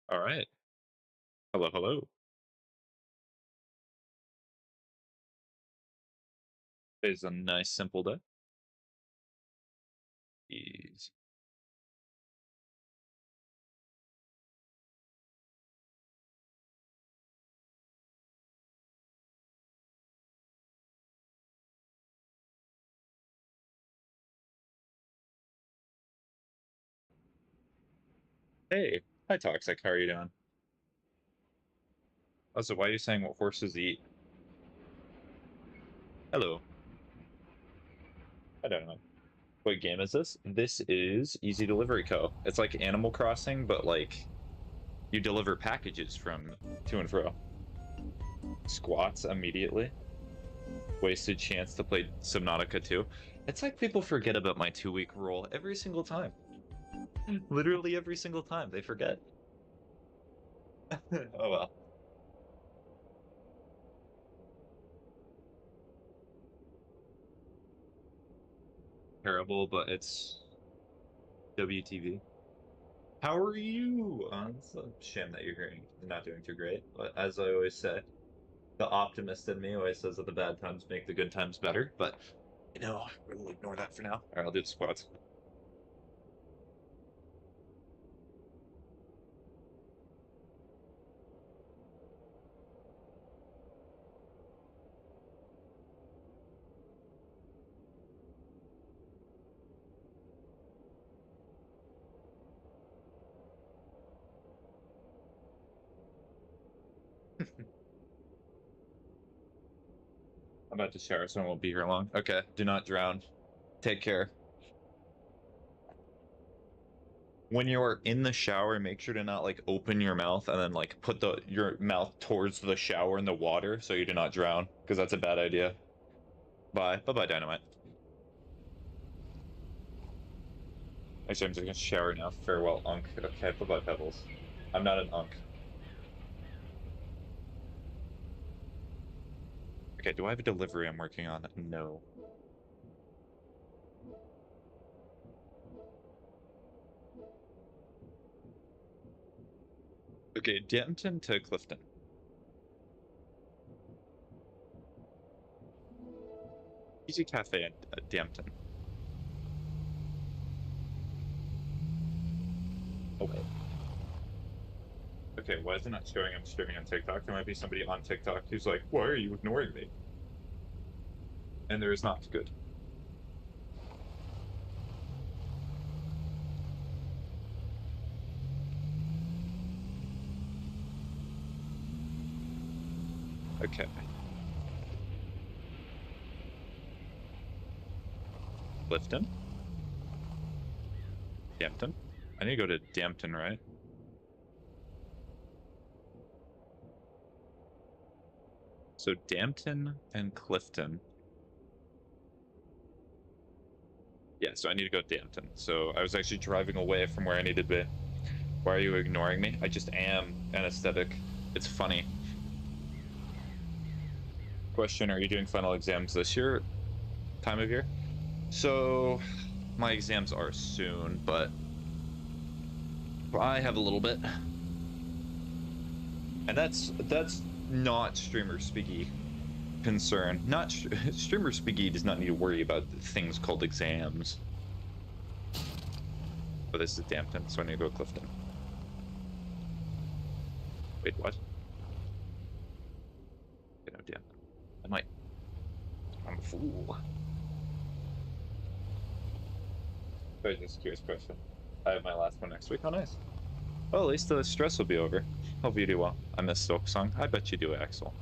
All right. Hello, hello. It's a nice simple day. Easy. Hey, hi Toxic. How are you doing? Also, why are you saying what horses eat? Hello. I don't know. What game is this? This is Easy Delivery Co. It's like Animal Crossing, but like you deliver packages from to and fro. Squats immediately. Wasted chance to play Subnautica 2. It's like people forget about my 2 week rule every single time. Literally every single time. They forget. Oh well. Terrible, but it's WTV. How are you? It's a shame that you're not doing too great. But as I always say, the optimist in me always says that the bad times make the good times better. But we'll ignore that for now. All right, I'll do the squats. I'm about to shower, so I won't be here long. Okay, do not drown. Take care. When you're in the shower, make sure to not like open your mouth and then like put your mouth towards the shower and the water so you do not drown, because that's a bad idea. Bye. Bye bye, Dynamite. Actually, I'm just gonna shower now. Farewell, Unk. Okay, bye bye, Pebbles. I'm not an Unk. Okay, do I have a delivery I'm working on? No. Okay, Denton to Clifton. Easy Cafe at Dampton. Okay. Okay, why is it not showing I'm streaming on TikTok? There might be somebody on TikTok who's like, why are you ignoring me? And there is not. Good. Okay. Clifton? Dampton? I need to go to Dampton, right? So Dampton and Clifton. Yeah, so I need to go to Dampton. So I was actually driving away from where I needed to be. Why are you ignoring me? I just am anesthetic. It's funny. Question, are you doing final exams this year? Time of year? So my exams are soon, but I have a little bit. And that's not streamer Spiggy concern. Not streamer Spiggy does not need to worry about things called exams. But this is Dampton, so I need to go to Clifton. Wait, what? No, Dampton. I might. I'm a fool. Very just curious question. I have my last one next week. Oh, nice. Well, at least the stress will be over. Hope you do well. I miss Silk Song. I bet you do, Axel.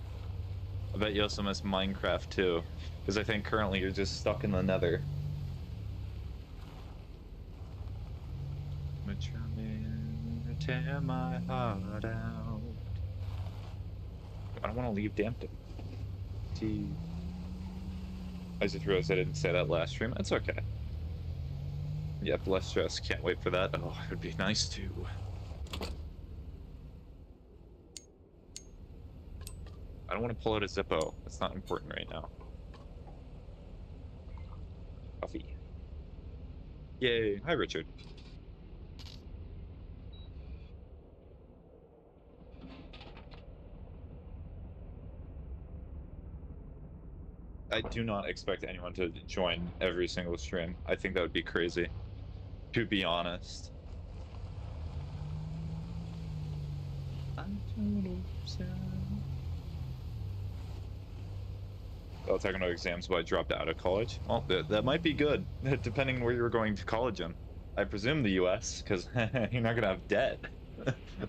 I bet you also miss Minecraft too, because I think currently you're just stuck in the nether. Tear my heart out. I don't want to leave Dampton. I just realized I didn't say that last stream. That's okay. Yep, less stress. Can't wait for that. Oh, it would be nice too. I don't want to pull out a Zippo. That's not important right now. Coffee. Yay. Hi, Richard. I do not expect anyone to join every single stream. I think that would be crazy, to be honest. Oh, talking about exams, but I dropped out of college. Well, that might be good, depending where you're going to college in. I presume the US, because you're not gonna have debt.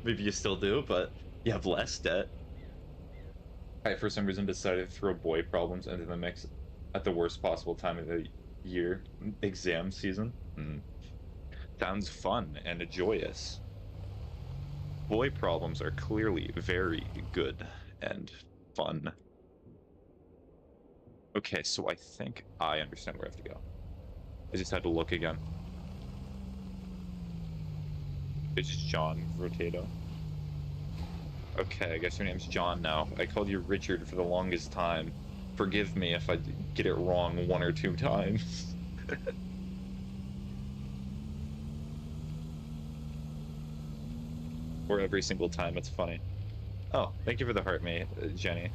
Maybe you still do, but you have less debt. I, for some reason, decided to throw boy problems into the mix at the worst possible time of the year, exam season. Sounds fun and joyous. Boy problems are clearly very good and fun. Okay, so I think I understand where I have to go. I just had to look again. It's John Rotato. Okay, I guess your name's John now. I called you Richard for the longest time. Forgive me if I get it wrong 1 or 2 times. Or every single time, it's funny. Oh, thank you for the heart, mate, Jenny.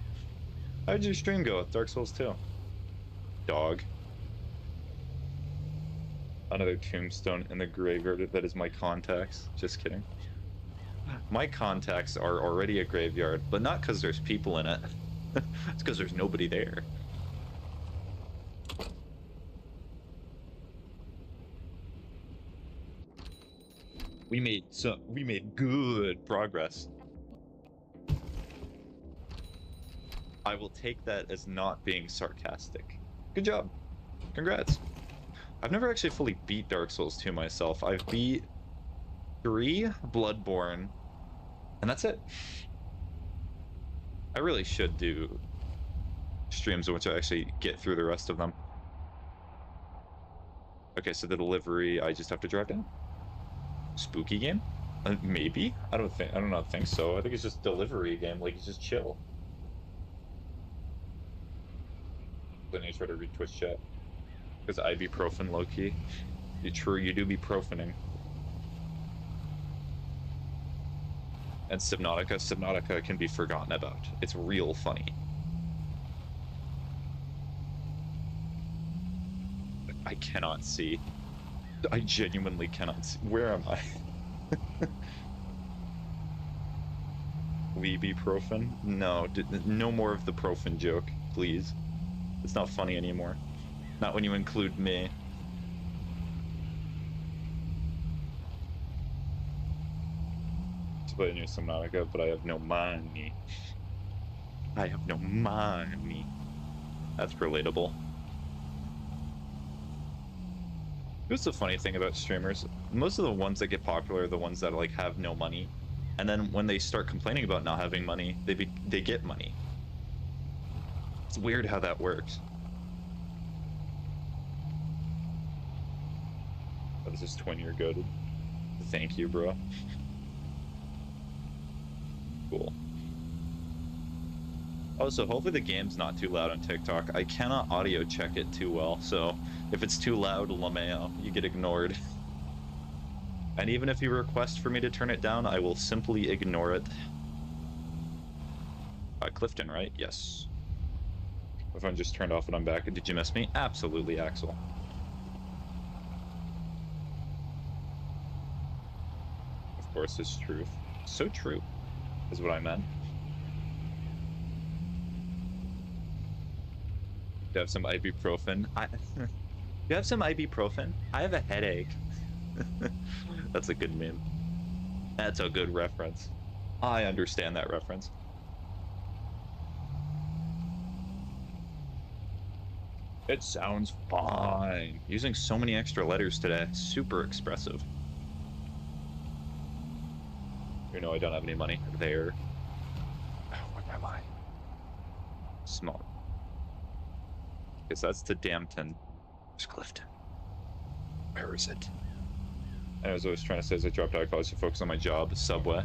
How did your stream go with Dark Souls 2? Dog. Another tombstone in the graveyard that is my contacts. Just kidding. My contacts are already a graveyard, but not because there's people in it. It's because there's nobody there. We made good progress. I will take that as not being sarcastic. Good job. Congrats. I've never actually fully beat Dark Souls 2 myself. I've beat 3 Bloodborne, and that's it. I really should do streams in which I actually get through the rest of them. Okay, so the delivery, I just have to drive down. Spooky game? Maybe? I don't not think so. I think it's just delivery game, like it's just chill. Then you try to read Twitch chat. Because ibuprofen low-key. True, you do be profaning. And Subnautica can be forgotten about. It's real funny. I cannot see. I genuinely cannot see. Where am I? Ibuprofen? No, no more of the profen joke, please. It's not funny anymore. Not when you include me. To play new Subnautica, but I have no money. I have no money. That's relatable. Here's the funny thing about streamers. Most of the ones that get popular are the ones that like have no money. And then when they start complaining about not having money, they get money. It's weird how that works. Oh, this is twin year goated. Thank you, bro. Cool. Oh, so hopefully the game's not too loud on TikTok. I cannot audio check it too well, so if it's too loud, LMAO, you get ignored. And even if you request for me to turn it down, I will simply ignore it. Clifton, right? Yes. If I'm just turned off when I'm back. Did you miss me? Absolutely, Axel. Of course, it's truth. So true, is what I meant. You have some ibuprofen? You have some ibuprofen? I have a headache. That's a good meme. That's a good reference. I understand that reference. It sounds fine. Using so many extra letters today. Super expressive. You know I don't have any money. There. Oh, where am I? Small. Because that's to Dampton. Where's Clifton? Where is it? I was always trying to say as I dropped out of college to focus on my job, Subway.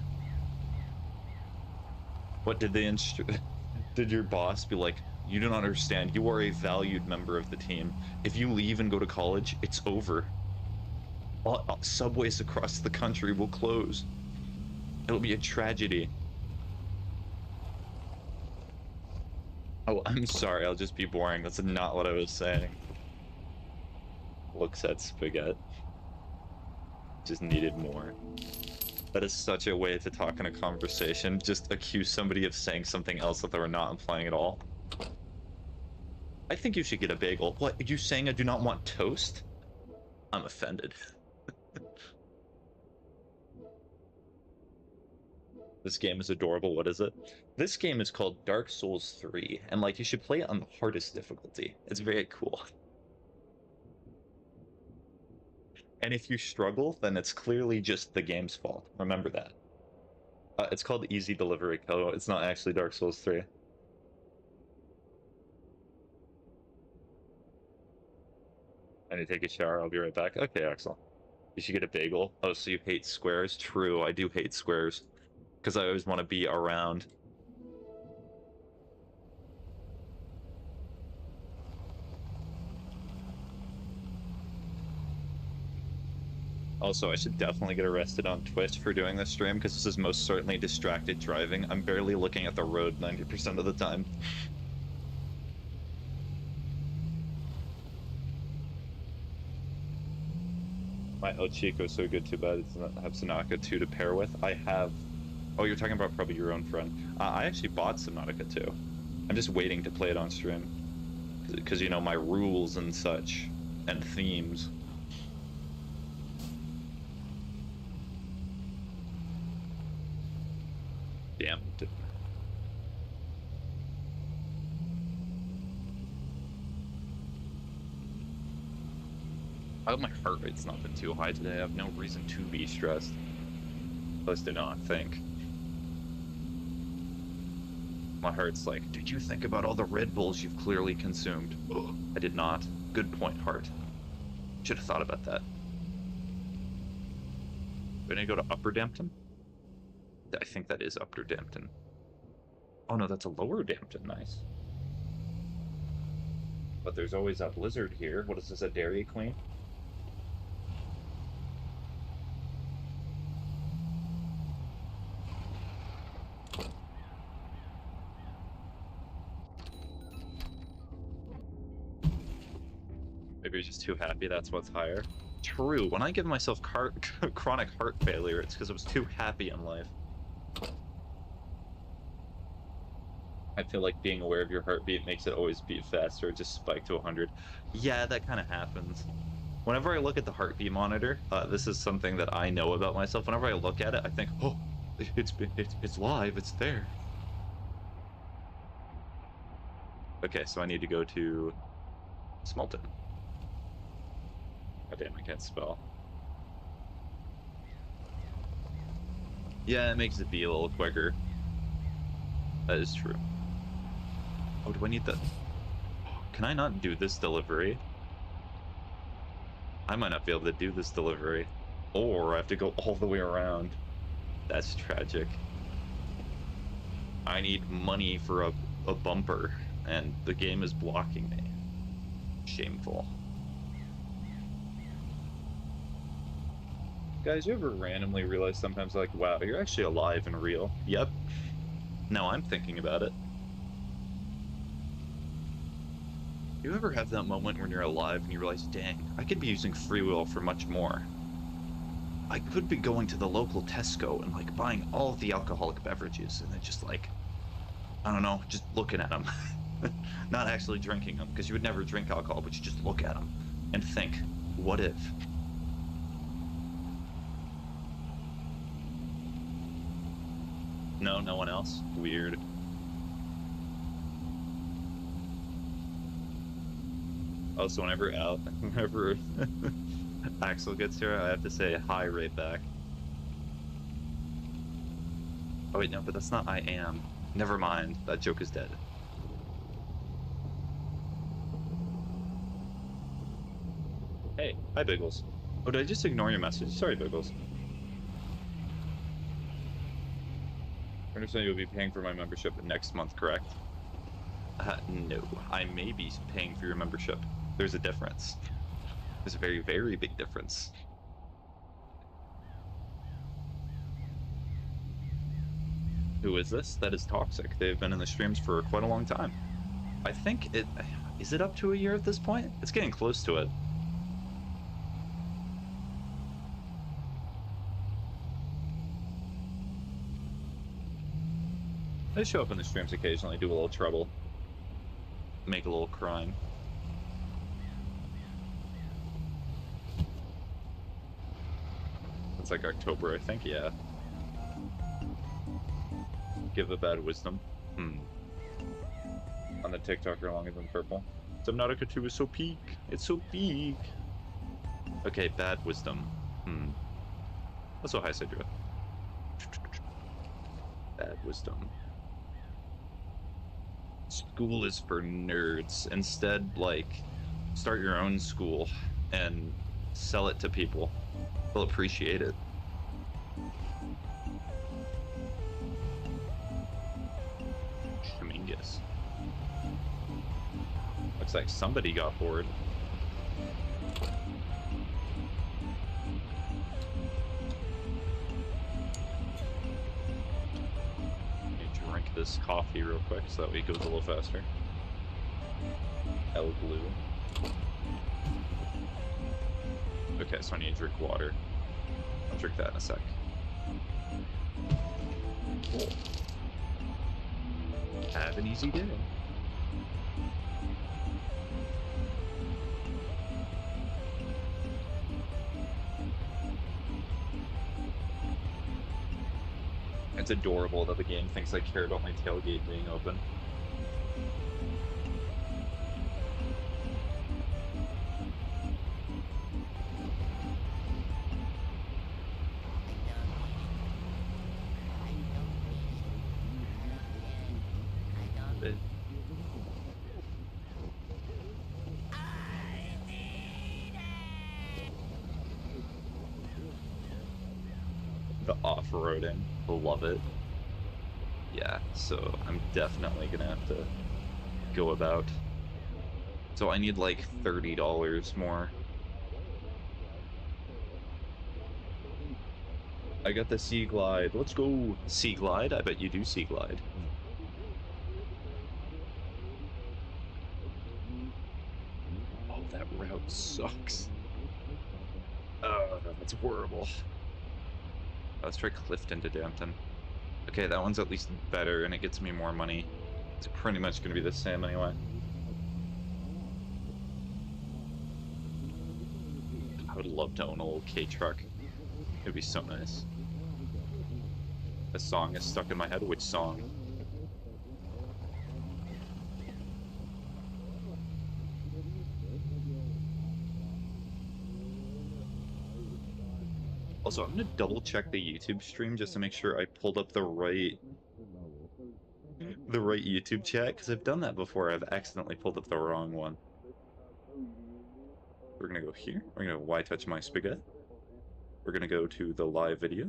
What did did your boss be like, you don't understand, you are a valued member of the team. If you leave and go to college, it's over. All subways across the country will close. It'll be a tragedy. Oh, I'm sorry, I'll just be boring. That's not what I was saying. Looks at spaghetti. Just needed more. That is such a way to talk in a conversation. Just accuse somebody of saying something else that they were not implying at all. I think you should get a bagel. What, are you saying I do not want toast? I'm offended. This game is adorable. What is it? This game is called Dark Souls 3, and like you should play it on the hardest difficulty. It's very cool. And if you struggle, then it's clearly just the game's fault. Remember that. It's called Easy Delivery Co. It's not actually Dark Souls 3. I need to take a shower. I'll be right back. Okay, Axel. You should get a bagel. Oh, so you hate squares? True, I do hate squares. Because I always want to be around. Also, I should definitely get arrested on Twitch for doing this stream, because this is most certainly distracted driving. I'm barely looking at the road 90% of the time. My El Chico's so good, too bad it does not have Subnautica 2 to pair with. I have... Oh, you're talking about probably your own friend. I actually bought Subnautica 2. I'm just waiting to play it on stream. Because, you know, my rules and such, and themes. Damn. I hope my heart rate's not been too high today. I have no reason to be stressed. At least I don't think. My heart's like, did you think about all the Red Bulls you've clearly consumed? Ugh, I did not. Good point, heart. Should have thought about that. Do I need to go to Upper Dampton? I think that is Upper Dampton. Oh no, that's a Lower Dampton. Nice. But there's always a blizzard here. What is this, a Dairy Queen? Maybe you're just too happy, that's what's higher. True, when I give myself chronic heart failure, it's because I was too happy in life. I feel like being aware of your heartbeat makes it always beat faster, just spike to 100. Yeah, that kind of happens. Whenever I look at the heartbeat monitor, this is something that I know about myself. Whenever I look at it, I think, oh, it's live, it's there. Okay, so I need to go to Smelton. Oh damn, I can't spell. Yeah, it makes it be a little quicker. That is true. Oh, do I need the... Can I not do this delivery? I might not be able to do this delivery. Or I have to go all the way around. That's tragic. I need money for a bumper, and the game is blocking me. Shameful. Guys, you ever randomly realize sometimes, like, wow, you're actually alive and real? Yep. Now I'm thinking about it. You ever have that moment when you're alive and you realize, dang, I could be using free will for much more. I could be going to the local Tesco and, like, buying all of the alcoholic beverages and then just, like, I don't know, just looking at them. Not actually drinking them, because you would never drink alcohol, but you just look at them and think, what if? No, no one else? Weird. Also, whenever Axel gets here, I have to say hi right back. Oh wait, no, but that's not I am. Never mind, that joke is dead. Hey, hi Biggles. Oh, did I just ignore your message? Sorry, Biggles. I understand you'll be paying for my membership next month, correct? No, I may be paying for your membership. There's a difference. There's a very, very big difference. Who is this? That is Toxic. They've been in the streams for quite a long time. I think it... Is it up to a year at this point? It's getting close to it. I show up in the streams occasionally, do a little trouble. Make a little crime. It's like October, I think, yeah. Give a bad wisdom. On the TikToker longer than purple. Subnautica 2 is so peak. It's so peak. Okay, bad wisdom. That's so high side do it. Bad wisdom. School is for nerds. Instead, like, start your own school and sell it to people. They'll appreciate it. Shamingus. Looks like somebody got bored. Drink this coffee real quick so that way it goes a little faster. L blue. Okay, so I need to drink water. I'll drink that in a sec. Cool. Have an easy day. It's adorable that the game thinks I care about my tailgate being open. The off-roading, love it. Yeah, so I'm definitely gonna have to go about. So I need like $30 more. I got the Sea Glide. Let's go. Sea Glide? I bet you do Sea Glide. Oh, that route sucks. That's horrible. Let's try Clifton to Dampton. Okay, that one's at least better, and it gets me more money. It's pretty much going to be the same anyway. I would love to own a little K-truck. It'd be so nice. A song is stuck in my head. Which song? Also, I'm gonna double check the YouTube stream just to make sure I pulled up the right YouTube chat, because I've done that before. I've accidentally pulled up the wrong one. We're gonna go here. We're gonna ytouchamySPAGETT. We're gonna go to the live video,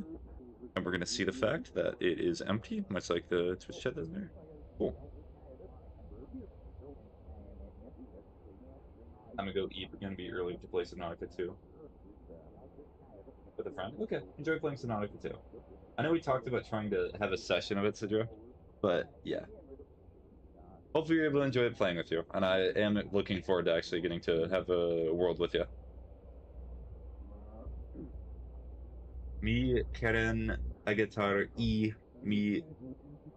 and we're gonna see the fact that it is empty, much like the Twitch chat is there. Cool. I'm gonna go eat. We're gonna be early to play Subnautica 2. With a friend? Okay, enjoy playing Subnautica 2. I know we talked about trying to have a session of it, Sidra, but yeah. Hopefully you're able to enjoy playing with you, and I am looking forward to actually getting to have a world with you. Me quieren agatar y me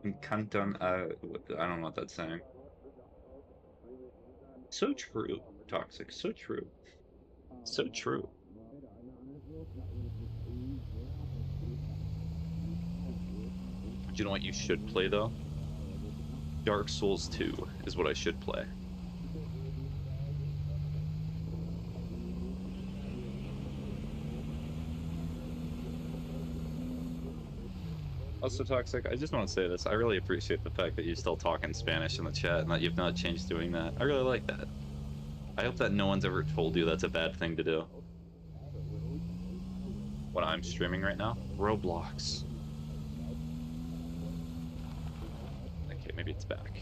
encantan I don't know what that's saying. So true, Toxic, so true. So true. Do you know what you should play, though? Dark Souls 2 is what I should play. Also, Toxic, I just want to say this. I really appreciate the fact that you still talk in Spanish in the chat and that you've not changed doing that. I really like that. I hope that no one's ever told you that's a bad thing to do. What I'm streaming right now? Roblox. Okay, maybe it's back.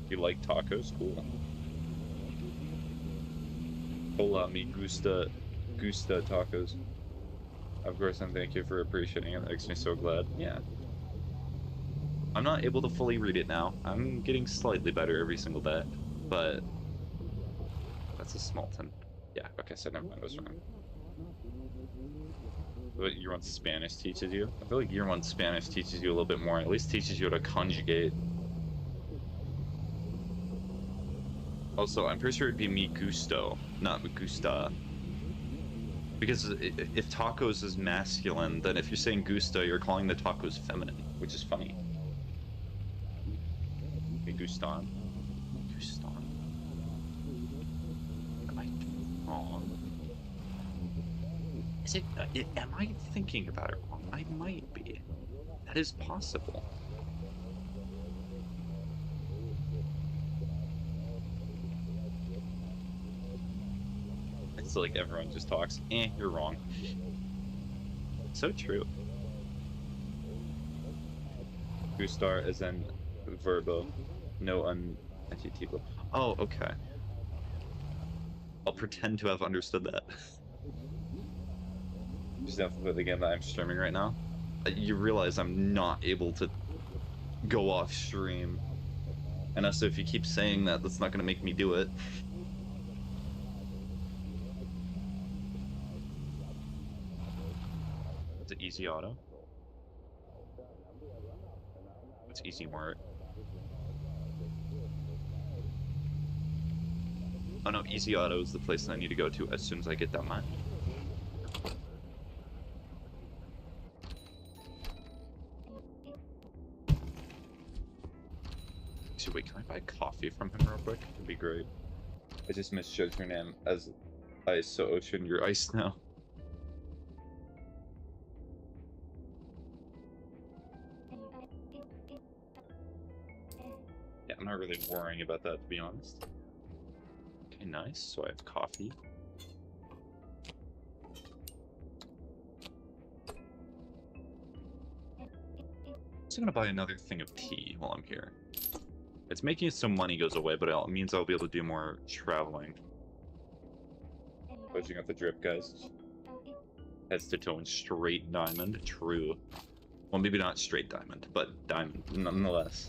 You like tacos? Cool. Hola, me gusta gusta tacos. Of course, and thank you for appreciating it. That makes me so glad. Yeah. I'm not able to fully read it now. I'm getting slightly better every single day, but that's a Smolton. Yeah, okay, so never mind, I was wrong. What year one Spanish teaches you? I feel like year one Spanish teaches you a little bit more, at least teaches you how to conjugate. Also, I'm pretty sure it'd be mi gusto, not mi gusta. Because if tacos is masculine, then if you're saying gusta, you're calling the tacos feminine, which is funny. Mi gustan? Gustan? Am I wrong? Is it, am I thinking about it wrong? I might be. That is possible. It's like everyone just talks. You're wrong. So true. Gustar is in verbo, no adjetivo. Oh, okay. I'll pretend to have understood that. Just definitely the game that I'm streaming right now. You realize I'm not able to go off stream. And also, if you keep saying that, that's not going to make me do it. Is it easy auto? It's easy mart. Oh no, easy auto is the place that I need to go to as soon as I get that money. So wait, can I buy coffee from him real quick? That'd be great. I just misjudged your name as ice, so Ocean, you're ice now. Yeah, I'm not really worrying about that, to be honest. Okay, nice. So I have coffee. I'm just gonna buy another thing of tea while I'm here. It's making it so money goes away, but it means I'll be able to do more traveling. Pushing up the drip, guys. Heads to toe in straight diamond. True. Well, maybe not straight diamond, but diamond nonetheless.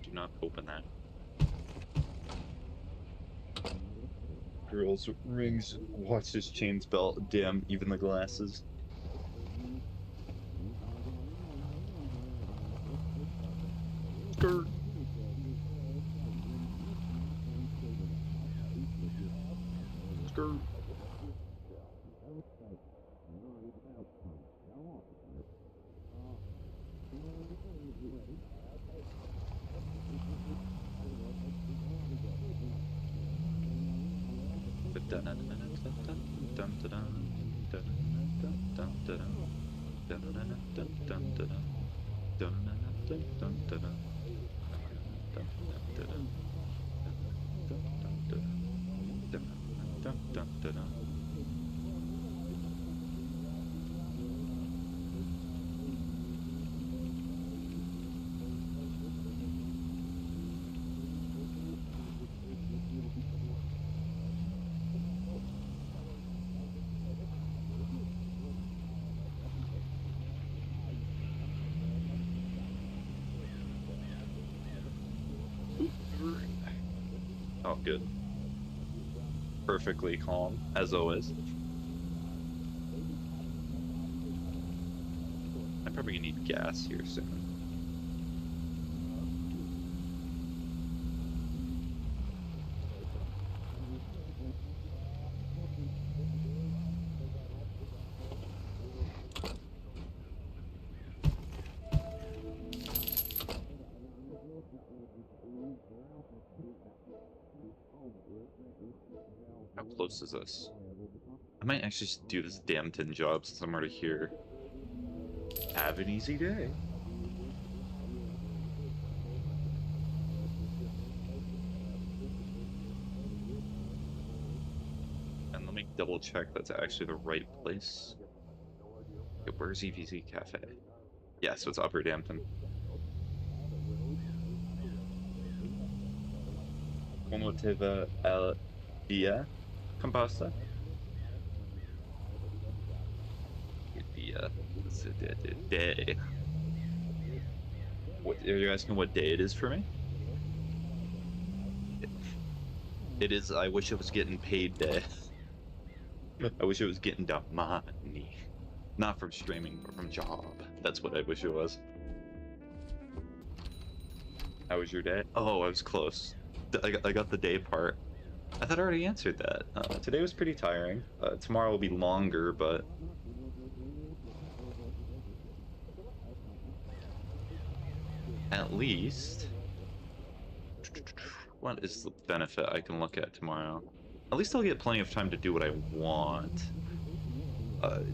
Do not open that. Girls, rings, watches, chains, belt. Damn, even the glasses. Skirt. Skirt. Oh, good. Perfectly calm, as always. I'm probably gonna need gas here soon. How close is this? I might actually just do this damn tin job since I'm already here. Have an easy day. And let me double check that's actually the right place. Okay, where's EVZ Cafe? Yeah, so it's Upper Dampton. Como te va el día, composta? Día. It's a day. What are you asking? What day it is for me? It is. I wish I was getting paid day. I wish I was getting the money, not from streaming, but from job. That's what I wish it was. How was your day? Oh, I was close. I got the day part. I thought I already answered that. Today was pretty tiring. Tomorrow will be longer, but at least, what is the benefit I can look at tomorrow? At least I'll get plenty of time to do what I want.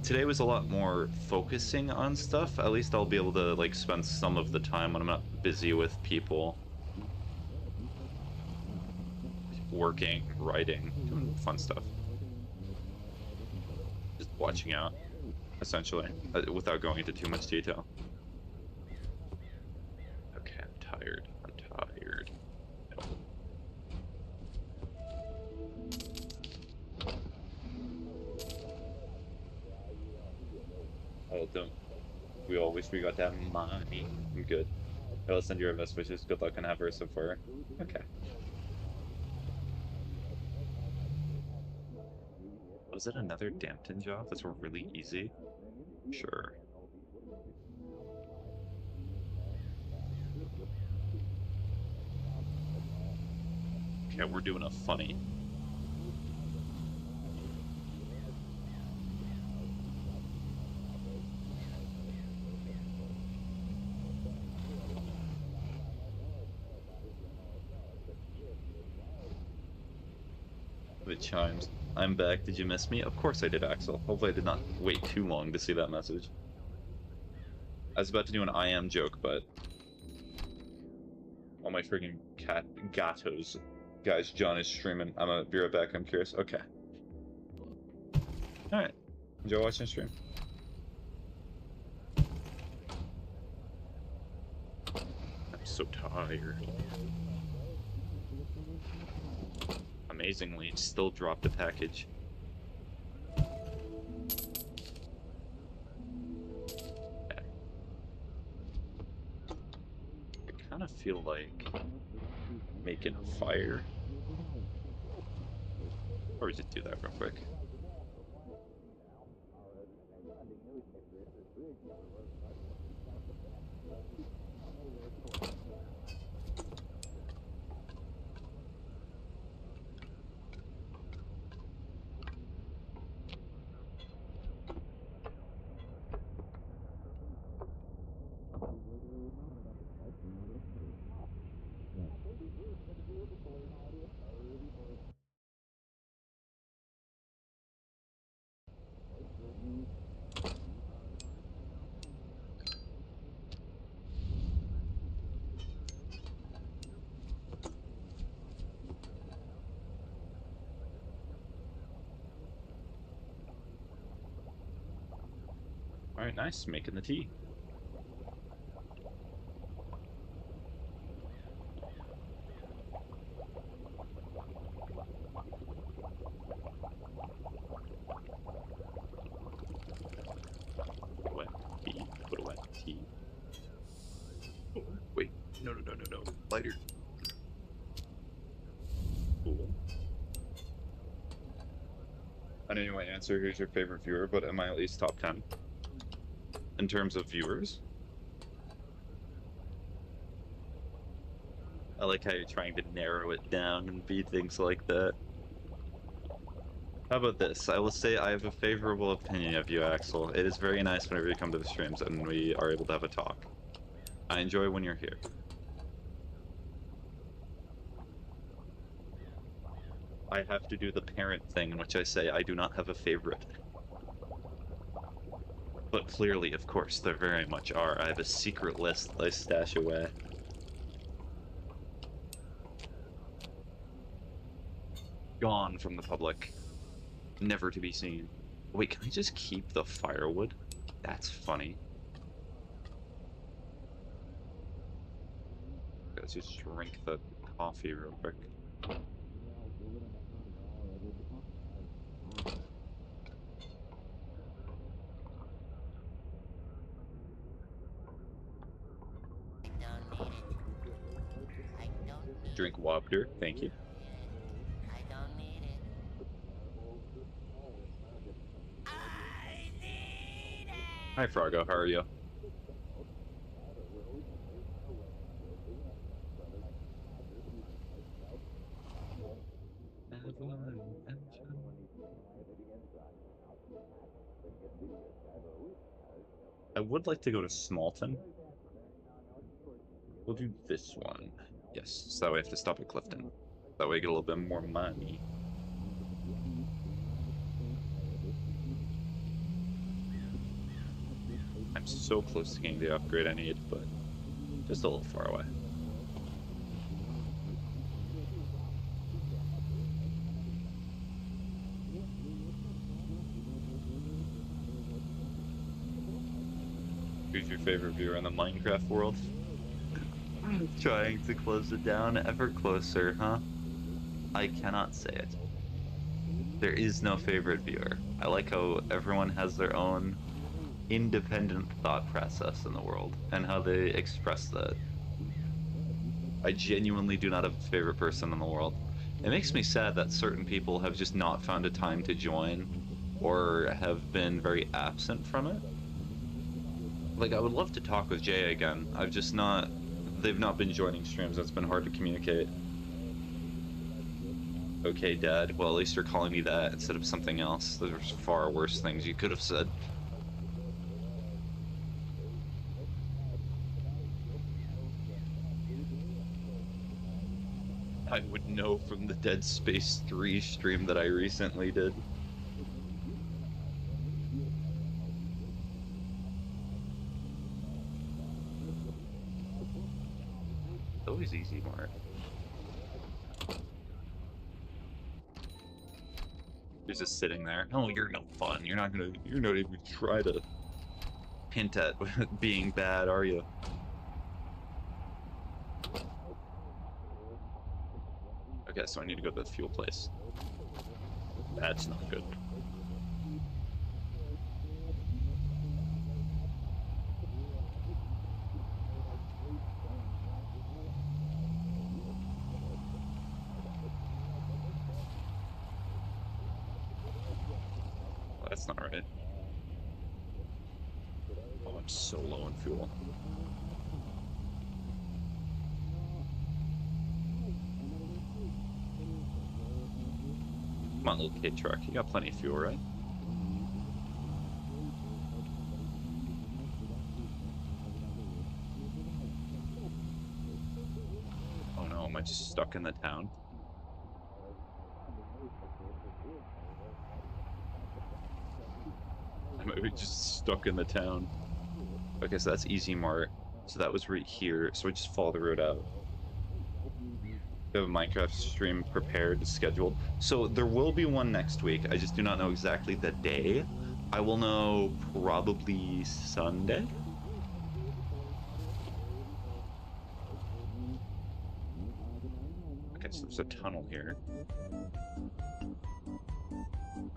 Today was a lot more focusing on stuff. At least I'll be able to like spend some of the time when I'm not busy with people. Working, writing, doing fun stuff. Just watching out, essentially, without going into too much detail. Okay, I'm tired. I'm tired. Oh, don't. We all wish we got that money. I'm good. I'll send your best wishes. Good luck and have her so far. Okay. Was it another Dampton job? That's really easy. Sure. Okay, we're doing a funny. It chimes. I'm back. Did you miss me? Of course I did, Axel. Hopefully I did not wait too long to see that message. I was about to do an I am joke, but all my freaking cat gatos. Guys, John is streaming. I'm gonna be right back. I'm curious. Okay. Alright. Enjoy watching stream. I'm so tired. Amazingly, it still dropped a package. Okay. I kind of feel like making a fire. Or just do that real quick. Alright, nice. Making the tea. Wet tea. Put a wet tea. Wait. No. Lighter. Cool. I know you might answer who's your favorite viewer, but am I at least top 10? In terms of viewers? I like how you're trying to narrow it down and be things like that. How about this? I will say I have a favorable opinion of you, Axel. It is very nice whenever you come to the streams and we are able to have a talk. I enjoy when you're here. I have to do the parent thing in which I say I do not have a favorite. But clearly, of course, there very much are. I have a secret list that I stash away. Gone from the public. Never to be seen. Wait, can I just keep the firewood? That's funny. Let's just drink the coffee real quick. Drink water, thank you. Hi, Froggo, how are you? I would like to go to Smalton. We'll do this one. Yes, so that way I have to stop at Clifton. That way I get a little bit more money. I'm so close to getting the upgrade I need, but just a little far away. Who's your favorite viewer in the Minecraft world? Trying to close it down ever closer, huh? I cannot say it. There is no favorite viewer. I like how everyone has their own independent thought process in the world and how they express that. I genuinely do not have a favorite person in the world. It makes me sad that certain people have just not found a time to join or have been very absent from it. Like, I would love to talk with Jay again. I've just not... They've not been joining streams. It's been hard to communicate. Okay, Dad. Well, at least you're calling me that instead of something else. There's far worse things you could have said. I would know from the Dead Space 3 stream that I recently did. Always easy, Mark. You're just sitting there. No, you're no fun. You're not even try to hint at being bad, are you? Okay, so I need to go to the fuel place. That's not good. That's not right. Oh, I'm so low on fuel. Come on, little kid truck. You got plenty of fuel, right? Oh no, am I just stuck in the town? I might be just stuck in the town. Okay, so that's Easy Mart. So that was right here. So I just follow the road out. We have a Minecraft stream prepared, scheduled. So there will be one next week. I just do not know exactly the day. I will know probably Sunday. Okay, so there's a tunnel here.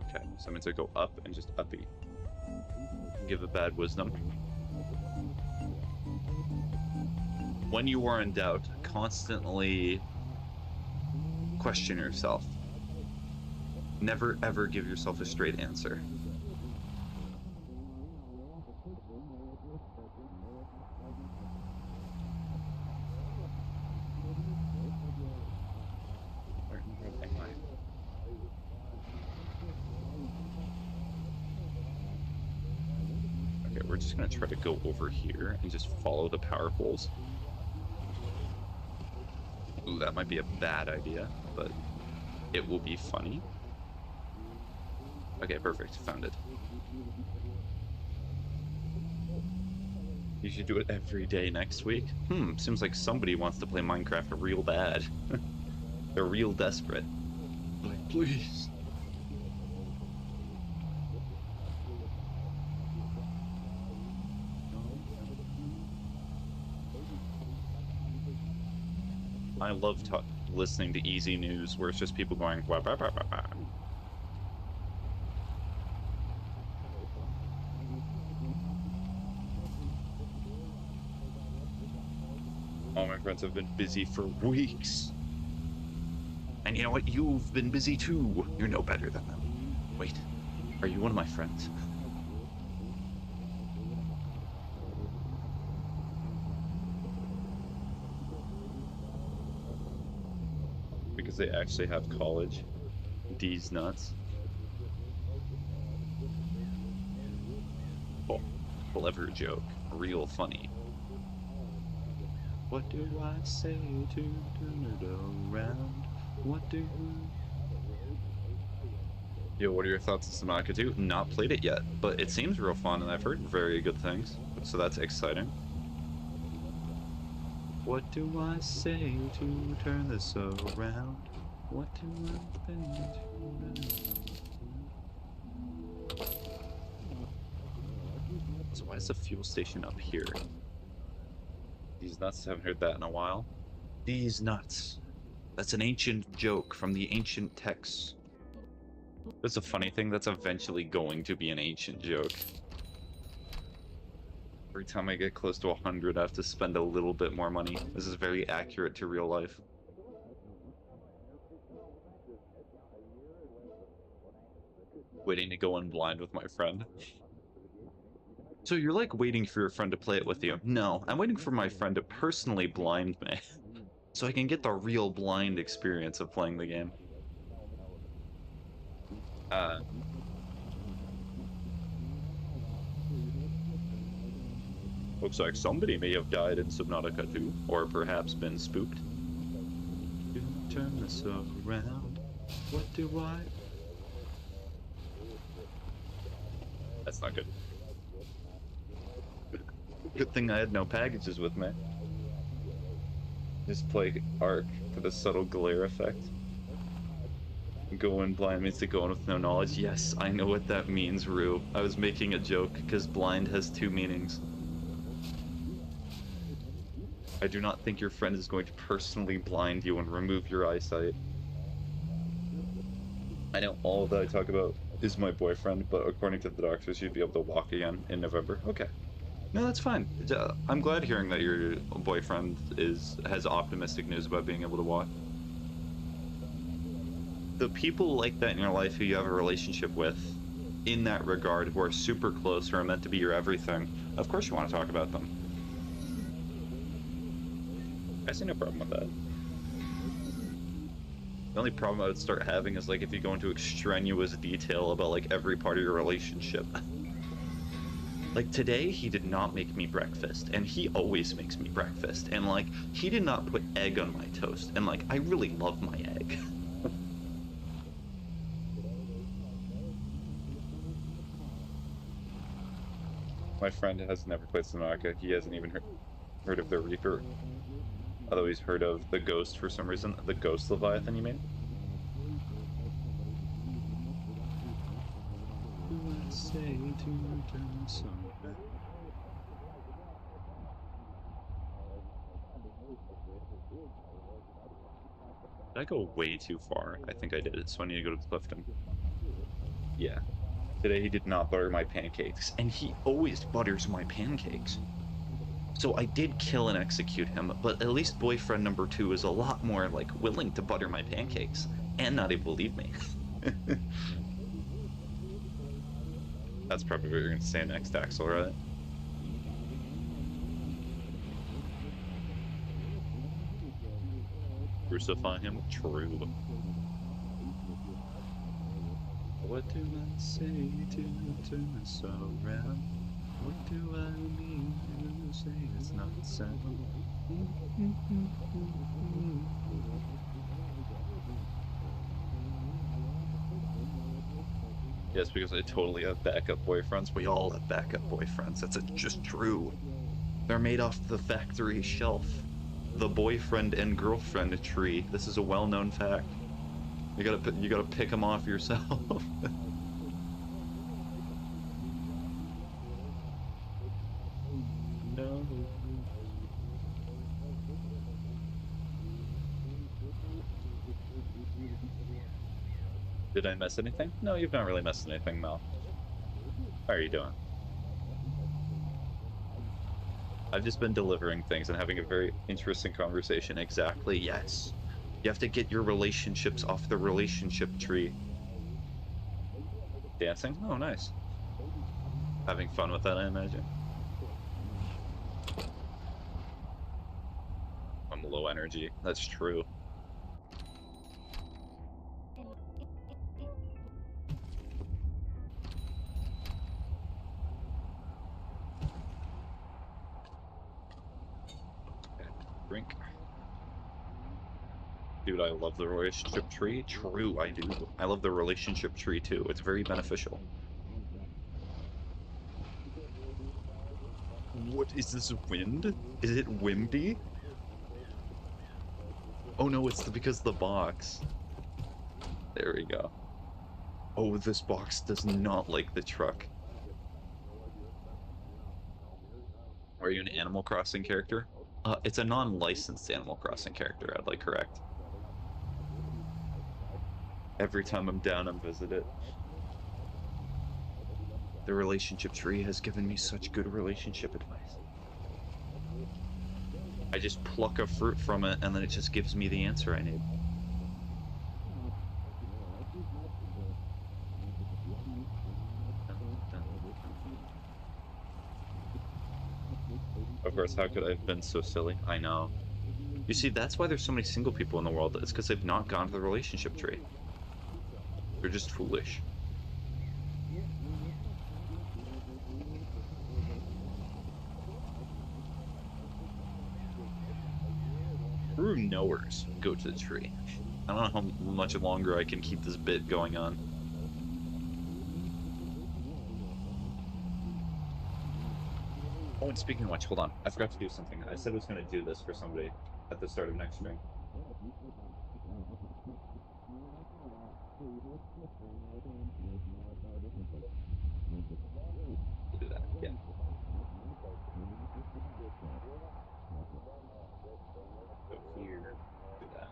Okay, so I'm going to go up and just uppy. Give a bad wisdom. When you are in doubt, constantly question yourself. Never ever give yourself a straight answer. Okay, we're just gonna try to go over here and just follow the power poles. Ooh, that might be a bad idea, but it will be funny. Okay, perfect. Found it. You should do it every day next week. Seems like somebody wants to play Minecraft real bad. They're real desperate. Like, please. I love listening to easy news where it's just people going, wah, bah, bah, bah, bah. All my friends have been busy for weeks. And you know what? You've been busy too. You're no better than them. Wait, are you one of my friends? Because they actually have college. D's nuts. Oh, clever joke. Real funny. What do I say to turn it around? What do you... Yo, what are your thoughts on Sonaka 2? Not played it yet, but it seems real fun, and I've heard very good things, so that's exciting. What do I say to turn this around? What do I say to... So why is the fuel station up here? These nuts, haven't heard that in a while. These nuts. That's an ancient joke from the ancient texts. That's a funny thing, that's eventually going to be an ancient joke. Every time I get close to 100, I have to spend a little bit more money. This is very accurate to real life. Waiting to go in blind with my friend. So you're like waiting for your friend to play it with you. No, I'm waiting for my friend to personally blind me. So I can get the real blind experience of playing the game. Looks like somebody may have died in Subnautica 2, or perhaps been spooked. Turn this around. What do I... That's not good. Good thing I had no packages with me. Just play Ark for the subtle glare effect. Go in blind means to go in with no knowledge. Yes, I know what that means, Rue. I was making a joke, because blind has two meanings. I do not think your friend is going to personally blind you and remove your eyesight. I know all that I talk about is my boyfriend, but according to the doctors, you'd be able to walk again in November. Okay. No, that's fine. I'm glad hearing that your boyfriend has optimistic news about being able to walk. The people like that in your life who you have a relationship with, in that regard, who are super close, who are meant to be your everything, of course you want to talk about them. I see no problem with that. The only problem I would start having is, like, if you go into extraneous detail about, like, every part of your relationship. Like, today, he did not make me breakfast, and he always makes me breakfast, and, like, he did not put egg on my toast, and, like, I really love my egg. My friend has never played Sonaka. He hasn't even heard of the Reaper. Although he's heard of the Ghost for some reason. The Ghost Leviathan, you mean? Did I go way too far? I think I did, so I need to go to Clifton. Yeah. Today he did not butter my pancakes, and he always butters my pancakes. So I did kill and execute him, but at least boyfriend number 2 is a lot more, like, willing to butter my pancakes, and not able to leave me. That's probably what you're going to say next, Axel, right? Crucify him? True. What do I say to turn this around? What do I mean to say it's not sound? Yes, because I totally have backup boyfriends. We all have backup boyfriends. That's just true. They're made off the factory shelf. The boyfriend and girlfriend tree. This is a well-known fact. You gotta pick them off yourself. No. Did I miss anything? No, you've not really missed anything, Mel. How are you doing? I've just been delivering things and having a very interesting conversation. Exactly, yes. You have to get your relationships off the relationship tree. Dancing? Oh, nice. Having fun with that, I imagine. I'm low energy. That's true. Drink. Dude, I love the relationship tree. True, I do. I love the relationship tree too. It's very beneficial. What is this wind? Is it windy? Oh no, it's because the box. There we go. Oh, this box does not like the truck. Are you an Animal Crossing character? It's a non-licensed Animal Crossing character, I'd like correct. Every time I'm down, I'm visited. The relationship tree has given me such good relationship advice. I just pluck a fruit from it, and then it just gives me the answer I need. Of course, how could I have been so silly? I know. You see, that's why there's so many single people in the world. It's because they've not gone to the relationship tree. They're just foolish. True knowers go to the tree. I don't know how much longer I can keep this bit going on. Oh, and speaking of which, hold on. I forgot to do something. I said I was going to do this for somebody at the start of next stream. Do that again. Go here. Do that.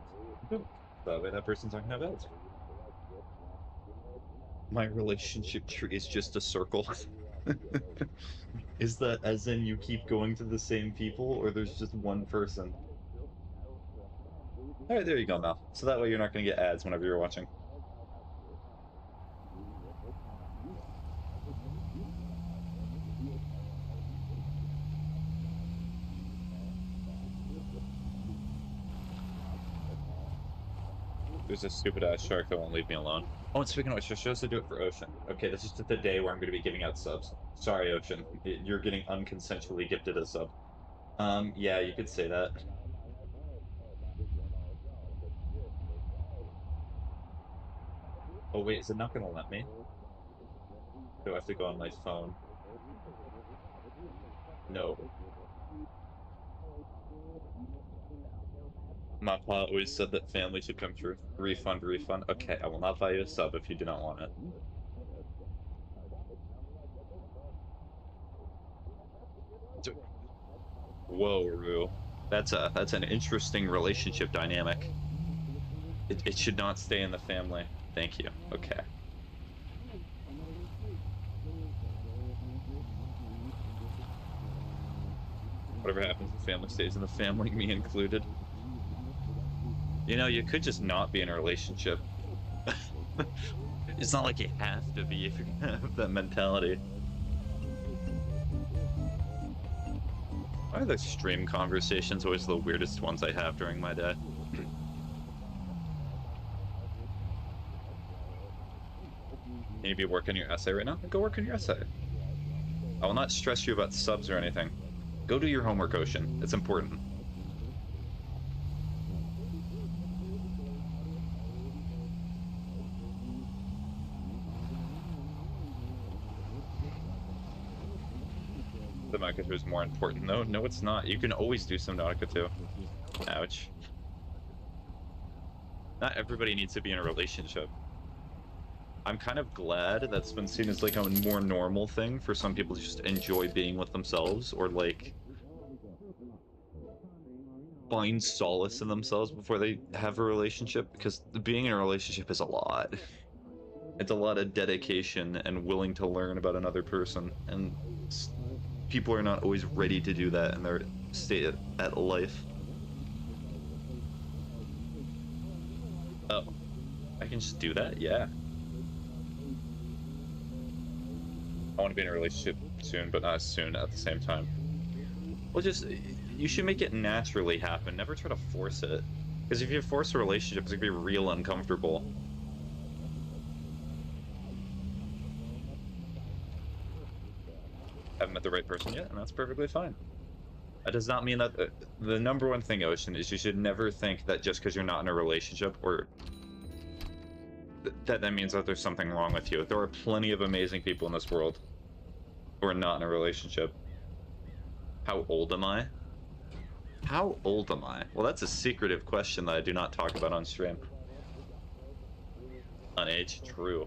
Boom. That way that person's talking about it. My relationship tree is just a circle. Is that as in you keep going to the same people, or there's just one person? Alright, there you go, Mel. So that way you're not going to get ads whenever you're watching. There's a stupid-ass shark that won't leave me alone. Oh, and speaking of which, just to do it for Ocean. Okay, this is just the day where I'm going to be giving out subs. Sorry, Ocean. You're getting unconsensually gifted a sub. Yeah, you could say that. Oh, wait, is it not going to let me? Do I have to go on my phone? No. My pa always said that family should come through. Refund, refund. Okay, I will not buy you a sub if you do not want it. Whoa, Rue. That's an interesting relationship dynamic. It should not stay in the family. Thank you. Okay. Whatever happens, the family stays in the family, me included. You know, you could just not be in a relationship. It's not like you have to be if you're gonna have that mentality. Why are the stream conversations always the weirdest ones I have during my day? Can you be working your essay right now? Go work on your essay. I will not stress you about subs or anything. Go do your homework, Ocean. It's important. The Nautica is more important. No, it's not. You can always do some Nautica too. Ouch. Not everybody needs to be in a relationship. I'm kind of glad that's been seen as like a more normal thing for some people to just enjoy being with themselves, or like find solace in themselves before they have a relationship, because being in a relationship is a lot. It's a lot of dedication and willing to learn about another person, and people are not always ready to do that in their state at life. Oh, I can just do that? Yeah. I want to be in a relationship soon, but not soon at the same time. Well, just, you should make it naturally happen. Never try to force it. Because if you force a relationship, it's going to be real uncomfortable. Haven't met the right person yet, and that's perfectly fine. That does not mean that the number one thing, Ocean, is you should never think that just because you're not in a relationship or that means that there's something wrong with you. There are plenty of amazing people in this world who are not in a relationship. How old am I? How old am I? Well, that's a secretive question that I do not talk about on stream. On age, true.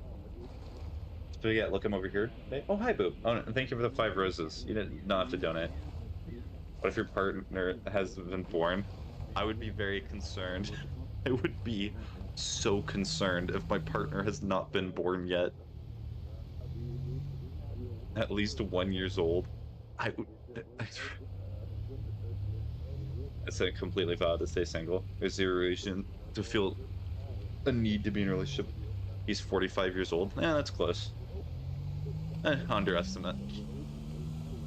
So yeah, look, I'm over here. Oh, hi, Boob. Oh, and thank you for the 5 roses. You did not have to donate. What if your partner has been born? I would be very concerned. I would be so concerned if my partner has not been born yet. At least 1 year old. I would. It's a completely valid to stay single. There's zero reason to feel a need to be in a relationship. He's 45 years old. Yeah, that's close. Underestimate.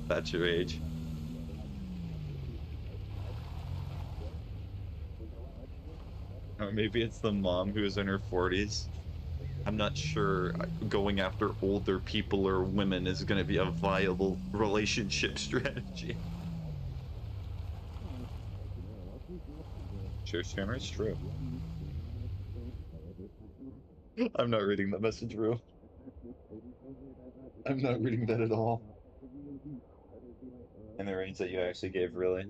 That's your age. Or maybe it's the mom who's in her 40s. I'm not sure going after older people or women is going to be a viable relationship strategy. Sure, streamer, it's true. I'm not reading that message, Rue. I'm not reading that at all. And the range that you actually gave, really?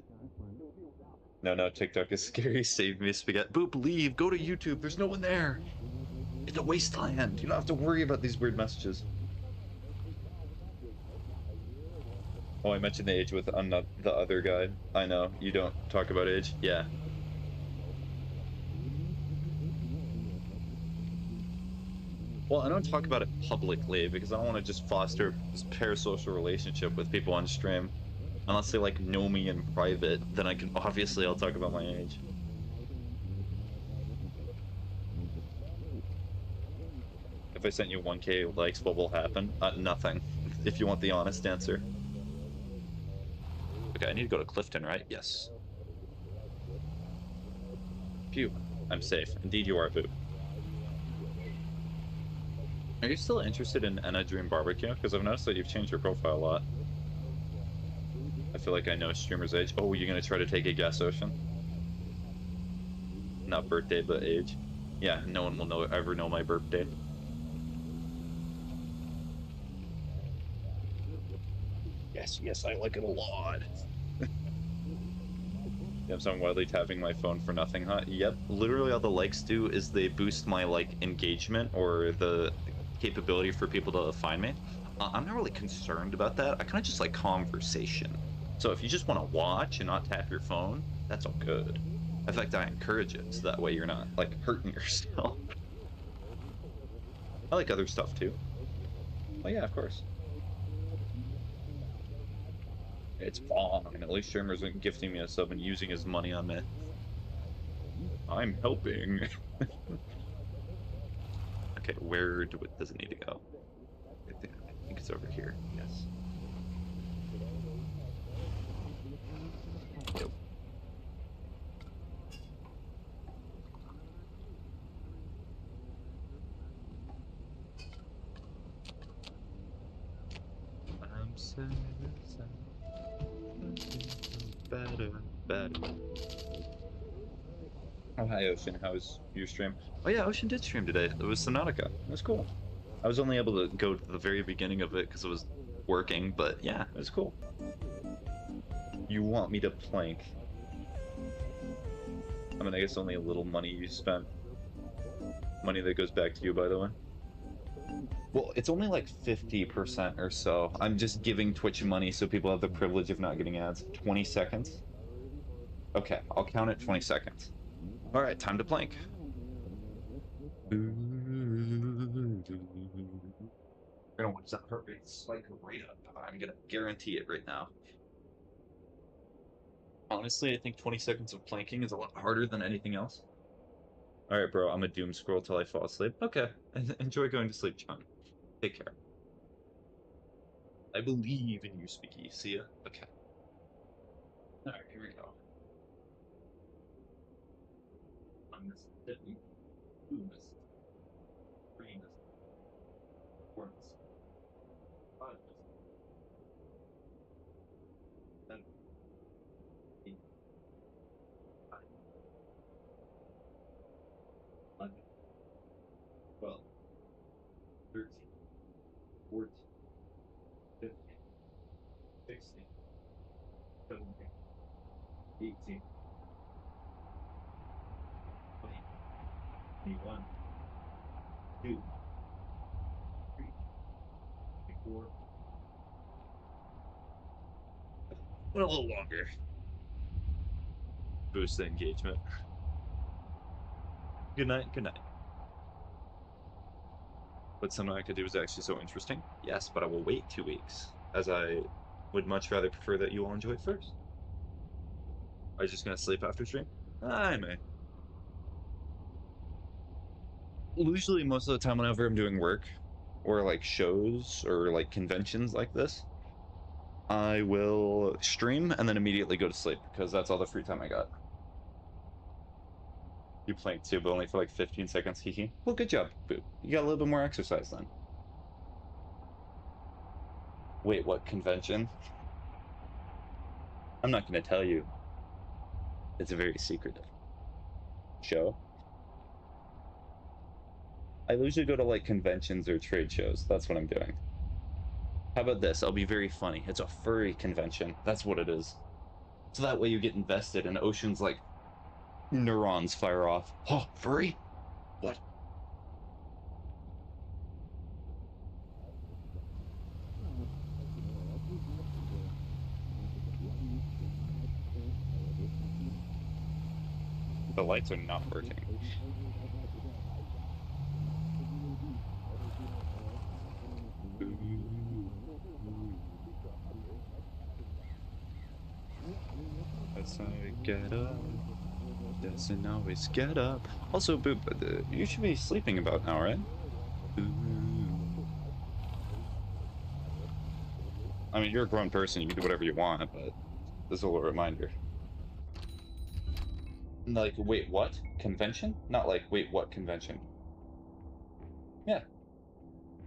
No, TikTok is scary. Save me, spaghetti. Boop, leave. Go to YouTube. There's no one there. It's a wasteland. You don't have to worry about these weird messages. Oh, I mentioned the age with the other guy. I know. You don't talk about age. Yeah. Well, I don't talk about it publicly because I don't want to just foster this parasocial relationship with people on stream. Unless they, like, know me in private, then I can, obviously, I'll talk about my age. If I sent you 1K likes, what will happen? Nothing. If you want the honest answer. Okay, I need to go to Clifton, right? Yes. Phew. I'm safe. Indeed you are, Boo. Are you still interested in Enna Dream Barbecue? Because I've noticed that you've changed your profile a lot. I feel like I know streamer's age. Oh, you're gonna try to take a guess, Ocean? Not birthday, but age. Yeah, no one will ever know my birthday. Yes, I like it a lot. Yep, so I'm wildly tapping my phone for nothing, huh? Yep, literally all the likes do is they boost my, like, engagement or the capability for people to find me. I'm not really concerned about that. I kind of just like conversation. So if you just want to watch and not tap your phone, that's all good. In fact, I encourage it, so that way you're not, like, hurting yourself. I like other stuff, too. Oh, yeah, of course. It's fine. At least streamers aren't gifting me a sub and using his money on me. I'm helping. Okay, where does it need to go? I think it's over here. Yes. Yep. I'm sad. Better. Oh, hi, Ocean. How was your stream? Oh, yeah, Ocean did stream today. It was Subnautica. It was cool. I was only able to go to the very beginning of it because it was working, but yeah, it was cool. You want me to plank? I mean, I guess only a little money you spent. Money that goes back to you, by the way. Well, it's only like 50% or so. I'm just giving Twitch money so people have the privilege of not getting ads. 20 seconds. Okay, I'll count it 20 seconds. All right, time to plank. We're gonna watch that heart rate spike right up. I'm gonna guarantee it right now. Honestly, I think 20 seconds of planking is a lot harder than anything else. All right, bro, I'm a doom scroll till I fall asleep. Okay, enjoy going to sleep, John. Take care. I believe in you, Speaky. See ya. Okay. All right, here we go. On this Mississippi, blue Mississippi, green Mississippi, four Mississippi, five Mississippi, seven, eight, nine, 11, 12, 13, 14, 15, 16, 17, 18, 20, 21, 22, 23, 24. Went a little longer. Boost the engagement. Good night, good night. But something I could do is actually so interesting. Yes, but I will wait 2 weeks, as I would much rather prefer that you all enjoy it first. Are you just gonna sleep after stream? I may. Usually, most of the time, whenever I'm doing work or like shows or like conventions like this, I will stream and then immediately go to sleep because that's all the free time I got. You playing too, but only for like 15 seconds. Hee. Well, good job, Boo. You got a little bit more exercise then. Wait, what convention? I'm not going to tell you. It's a very secretive show. I usually go to like conventions or trade shows. That's what I'm doing. How about this? I'll be very funny. It's a furry convention. That's what it is. So that way you get invested and Ocean's like neurons fire off. Oh, furry? What? The lights are not working. That's how we get up. Doesn't always get up. Also, Boop, you should be sleeping about now, right? I mean, you're a grown person. You can do whatever you want, but this is a little reminder. Like, wait, what? Convention? Not like, wait, what convention? Yeah.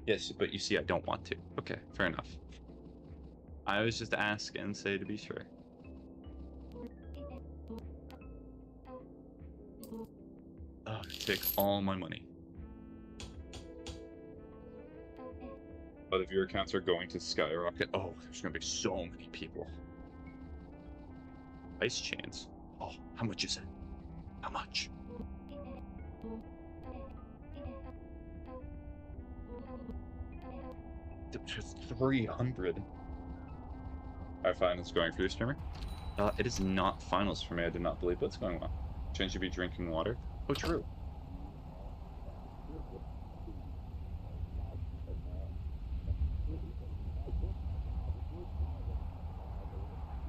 Yes, but you see, I don't want to. Okay, fair enough. I always just ask and say to be sure. Take all my money. But if your accounts are going to skyrocket, oh, there's gonna be so many people. Ice chains. Oh, how much is it? How much? Just 300. Alright, fine, it's going for you, streamer. It is not finals for me. I did not believe what's going on. Shouldn't you be drinking water? Oh, true.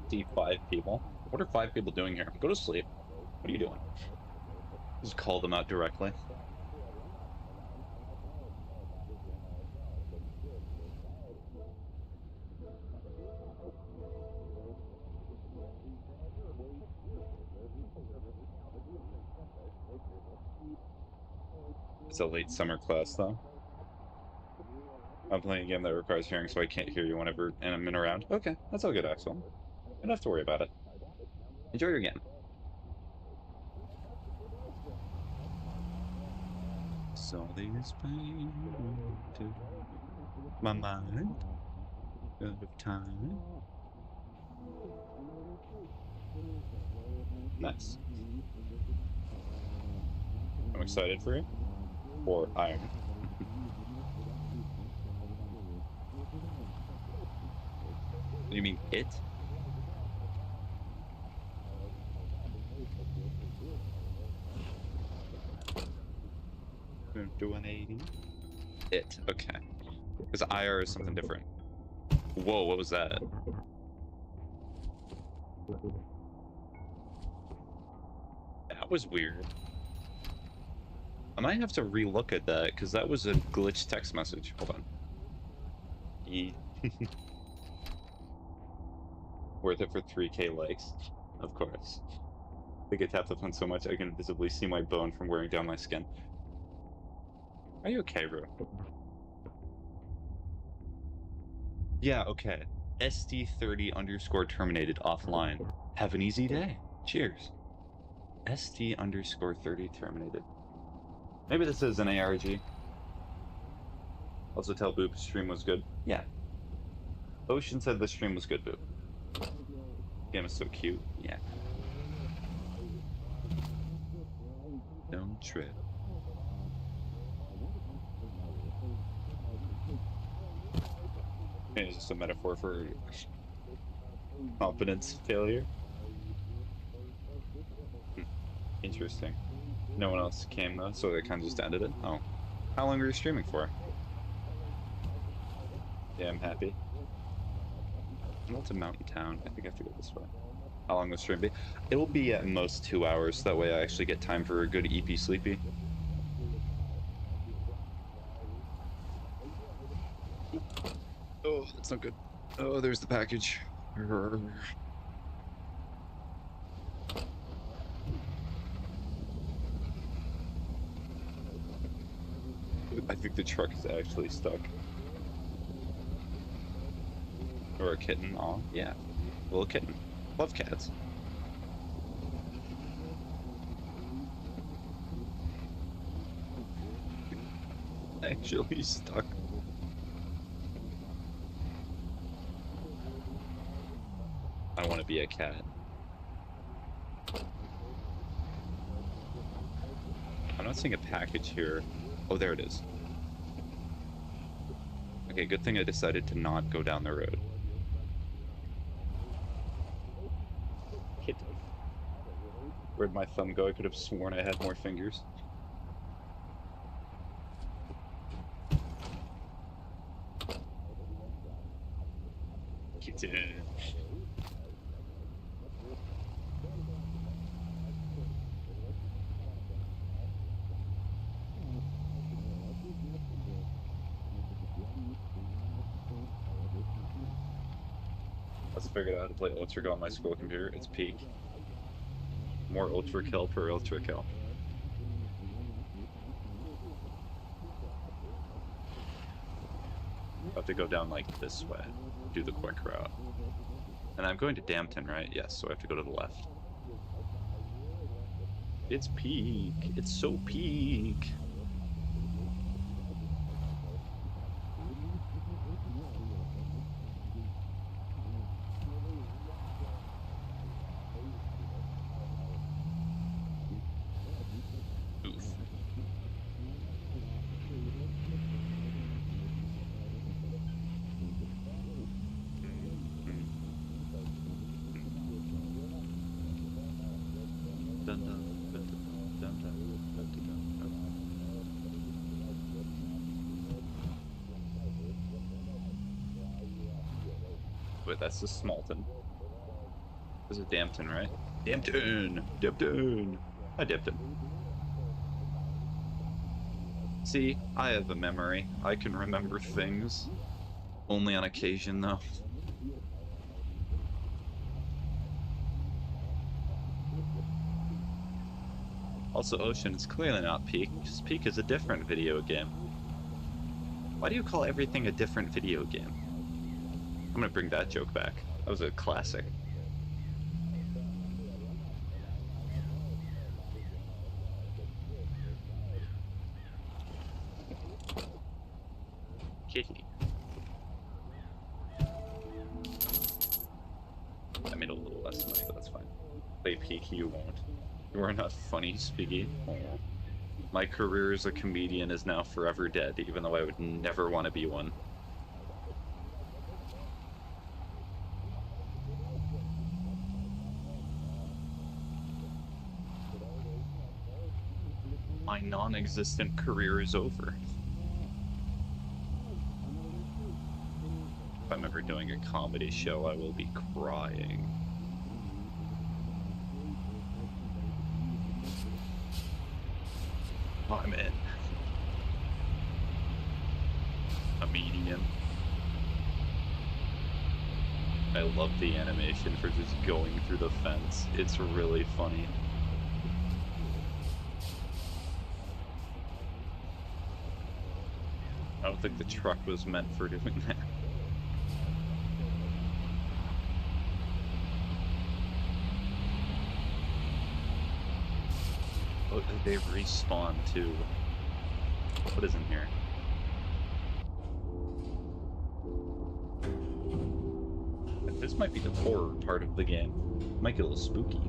See 5 people. What are 5 people doing here? Go to sleep. What are you doing? Just call them out directly. It's a late summer class, though. I'm playing a game that requires hearing, so I can't hear you whenever I'm in around. Okay, that's all good, Axel. You don't have to worry about it. Enjoy your game. So these pain to my mind out of time. Nice. I'm excited for you. Or Iron. You mean it? Do 180. It. Okay. Because IR is something different. Whoa, what was that? That was weird. I might have to relook at that, because that was a glitched text message. Hold on. Worth it for 3K likes? Of course. I get tapped upon so much I can visibly see my bone from wearing down my skin. Are you okay, bro? Yeah, okay. SD30_terminated offline. Have an easy day. Cheers. SD_30 terminated. Maybe this is an ARG. Also tell Boop stream was good. Yeah. Ocean said the stream was good, Boop. Game is so cute. Yeah. Don't trip. It's just a metaphor for confidence failure. Interesting. No one else came though, so they kind of just ended it. Oh. How long were you streaming for? Yeah, I'm happy. Well, it's a mountain town. I think I have to go this way. How long will the stream be? It'll be at most 2 hours. That way I actually get time for a good EP sleepy. Oh, that's not good. Oh, there's the package. I think the truck is actually stuck. Or a kitten. Aw, yeah. Little kitten. Love cats. Actually stuck. I want to be a cat. I'm not seeing a package here. Oh, there it is. Okay, good thing I decided to not go down the road. Kitten. Where'd my thumb go? I could have sworn I had more fingers. Kitten. Let's figure out how to play Ultra Go on my school computer. It's peak. More Ultra Kill per Ultra Kill. I have to go down like this way. Do the quick route. And I'm going to Dampton, right? Yes, so I have to go to the left. It's peak. It's so peak. Oof. Wait, that's the Smalton. This is Dampton, right? Dampton! Dampton! Hi, Dampton. See, I have a memory. I can remember things. Only on occasion, though. Also, Ocean, it's clearly not Peak, because Peak is a different video game. Why do you call everything a different video game? I'm gonna bring that joke back. That was a classic. Kitty. I made a little less money, but that's fine. Play Peak, you won't. You are not funny, Spiggy. Aww. My career as a comedian is now forever dead, even though I would never want to be one. My non-existent career is over. If I'm ever doing a comedy show, I will be crying. I'm in. A medium. I love the animation for just going through the fence. It's really funny. I don't think the truck was meant for doing that. Oh, they respawn too. What is in here? This might be the horror part of the game. Might get a little spooky.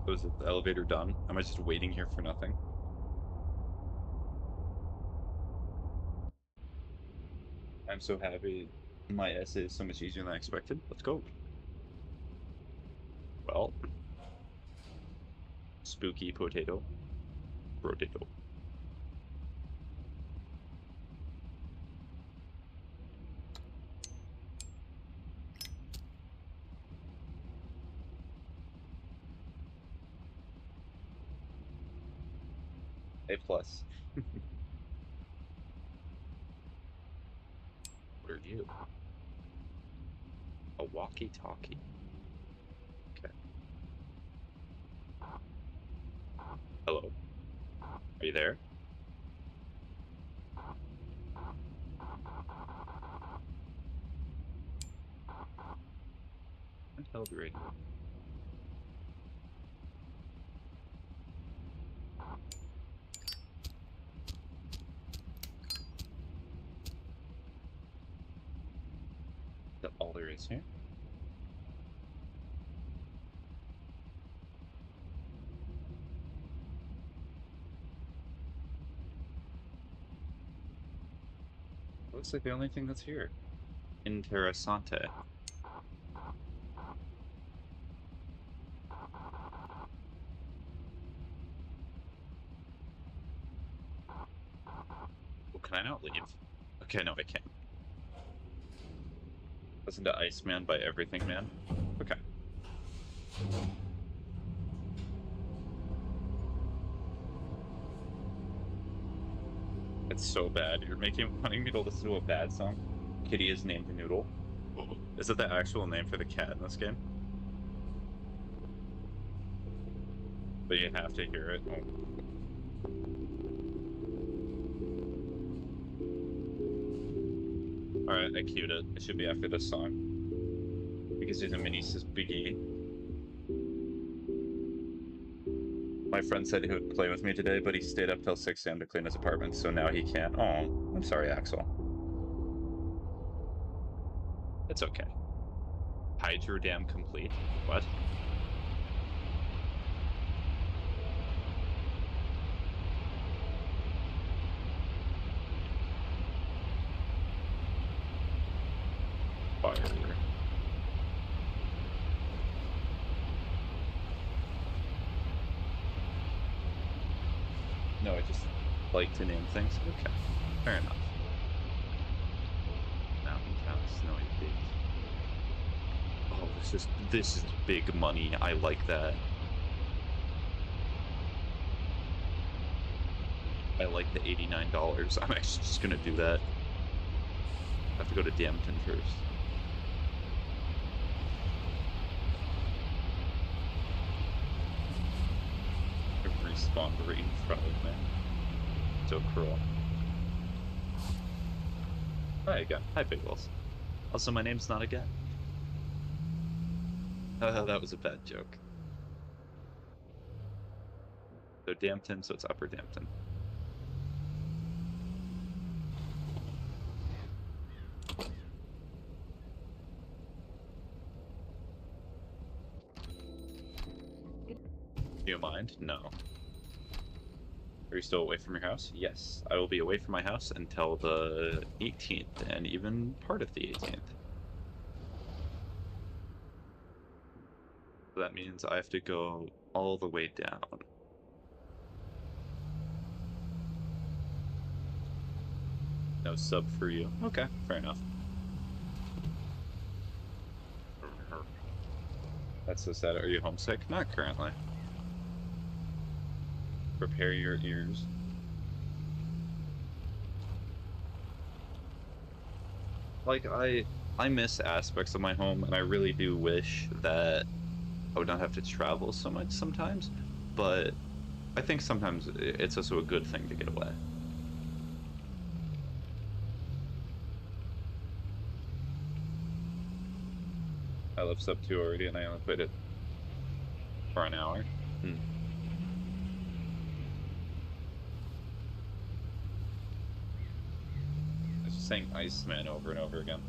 Was it the elevator done? Am I just waiting here for nothing? I'm so happy. My essay is so much easier than I expected. Let's go. Well, spooky potato. Potato. A plus. What are you? A walkie-talkie. Okay. Hello? Are you there? What the hell do you? Is that all there is here? Looks like the only thing that's here. Interessante. Well, can I not leave? Okay, no, I can't. Listen to Iceman by Everything Man. Okay. It's so bad. You're wanting me to listen to a bad song. Kitty is named Noodle. Is it the actual name for the cat in this game? But you have to hear it. Oh. Alright, I queued it. It should be after this song. Because there's a mini Biggie. My friend said he would play with me today, but he stayed up till 6 a.m. to clean his apartment, so now he can't. Oh, I'm sorry, Axel. It's okay. Hydro dam complete. What? Fire. No, I just like to name things. Okay, fair enough. Mountain cow, snowy peaks. Oh, this is big money. I like that. I like the $89. I'm actually just gonna do that. I have to go to Dampton first. Respawned right in front of me. So cruel. Hi again. Hi, Pickles. Also, my name's not again. That was a bad joke. So Dampton, so it's Upper Dampton. mind? No. Are you still away from your house? Yes. I will be away from my house until the 18th, and even part of the 18th. So that means I have to go all the way down. No sub for you. Okay, fair enough. That's so sad. Are you homesick? Not currently. Prepare your ears. Like, I miss aspects of my home, and I really do wish that I would not have to travel so much sometimes, but I think sometimes it's also a good thing to get away. I love sub 2 already, and I only played it for an hour. I was just saying Iceman over and over again.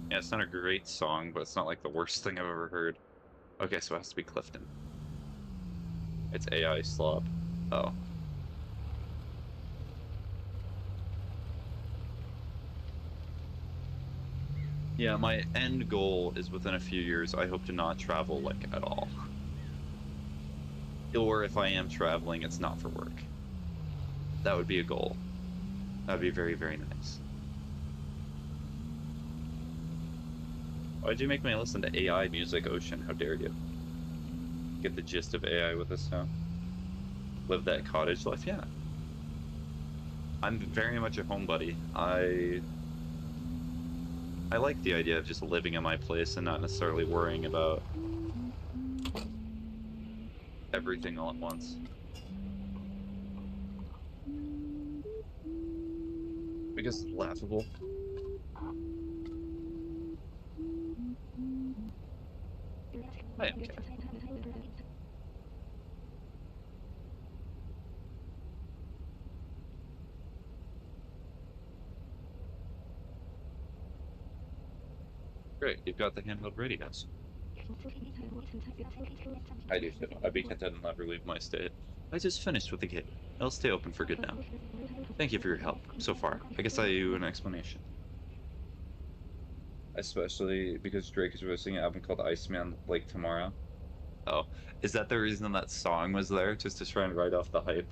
Yeah, it's not a great song, but it's not like the worst thing I've ever heard. Okay, so it has to be Clifton. It's AI slop. Oh. Yeah, my end goal is within a few years, I hope to not travel, like, at all. Or if I am traveling, it's not for work. That would be a goal. That would be very, very nice. Why'd you make me listen to AI music, Ocean? How dare you? Get the gist of AI with this now. Live that cottage life? Yeah. I'm very much a homebody. I like the idea of just living in my place and not necessarily worrying about everything all at once. Because it's laughable. I am kidding. Great, you've got the handheld radios. I do too. I'd be content and never leave my state. I just finished with the game. I'll stay open for good now. Thank you for your help so far. I guess I owe you an explanation. Especially because Drake is releasing an album called Iceman, like, tomorrow. Oh, is that the reason that song was there? Just to try and write off the hype?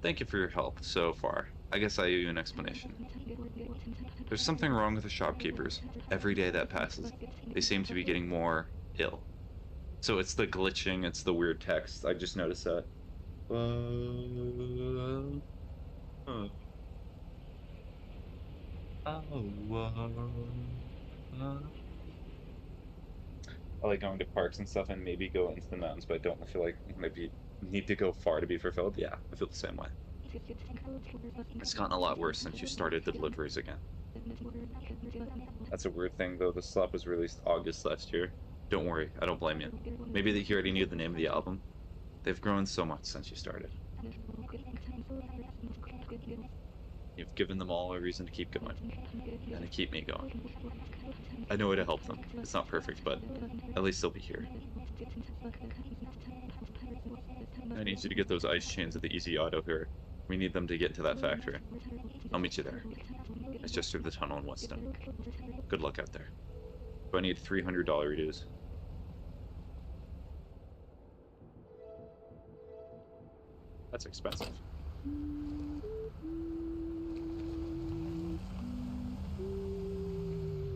Thank you for your help so far. I guess I owe you an explanation. There's something wrong with the shopkeepers. Every day that passes, they seem to be getting more ill. So it's the glitching, it's the weird text. I just noticed that. I like going to parks and stuff and maybe go into the mountains, but I don't feel like maybe need to go far to be fulfilled. Yeah, I feel the same way. It's gotten a lot worse since you started the deliveries again. That's a weird thing, though. The slap was released August last year. Don't worry, I don't blame you. Maybe that you already knew the name of the album. They've grown so much since you started. You've given them all a reason to keep going, and to keep me going. I know how to help them. It's not perfect, but at least they'll be here. I need you to get those ice chains at the Easy Auto here. We need them to get to that factory. I'll meet you there. It's just through the tunnel in Weston. Good luck out there. But I need $300 dues. That's expensive.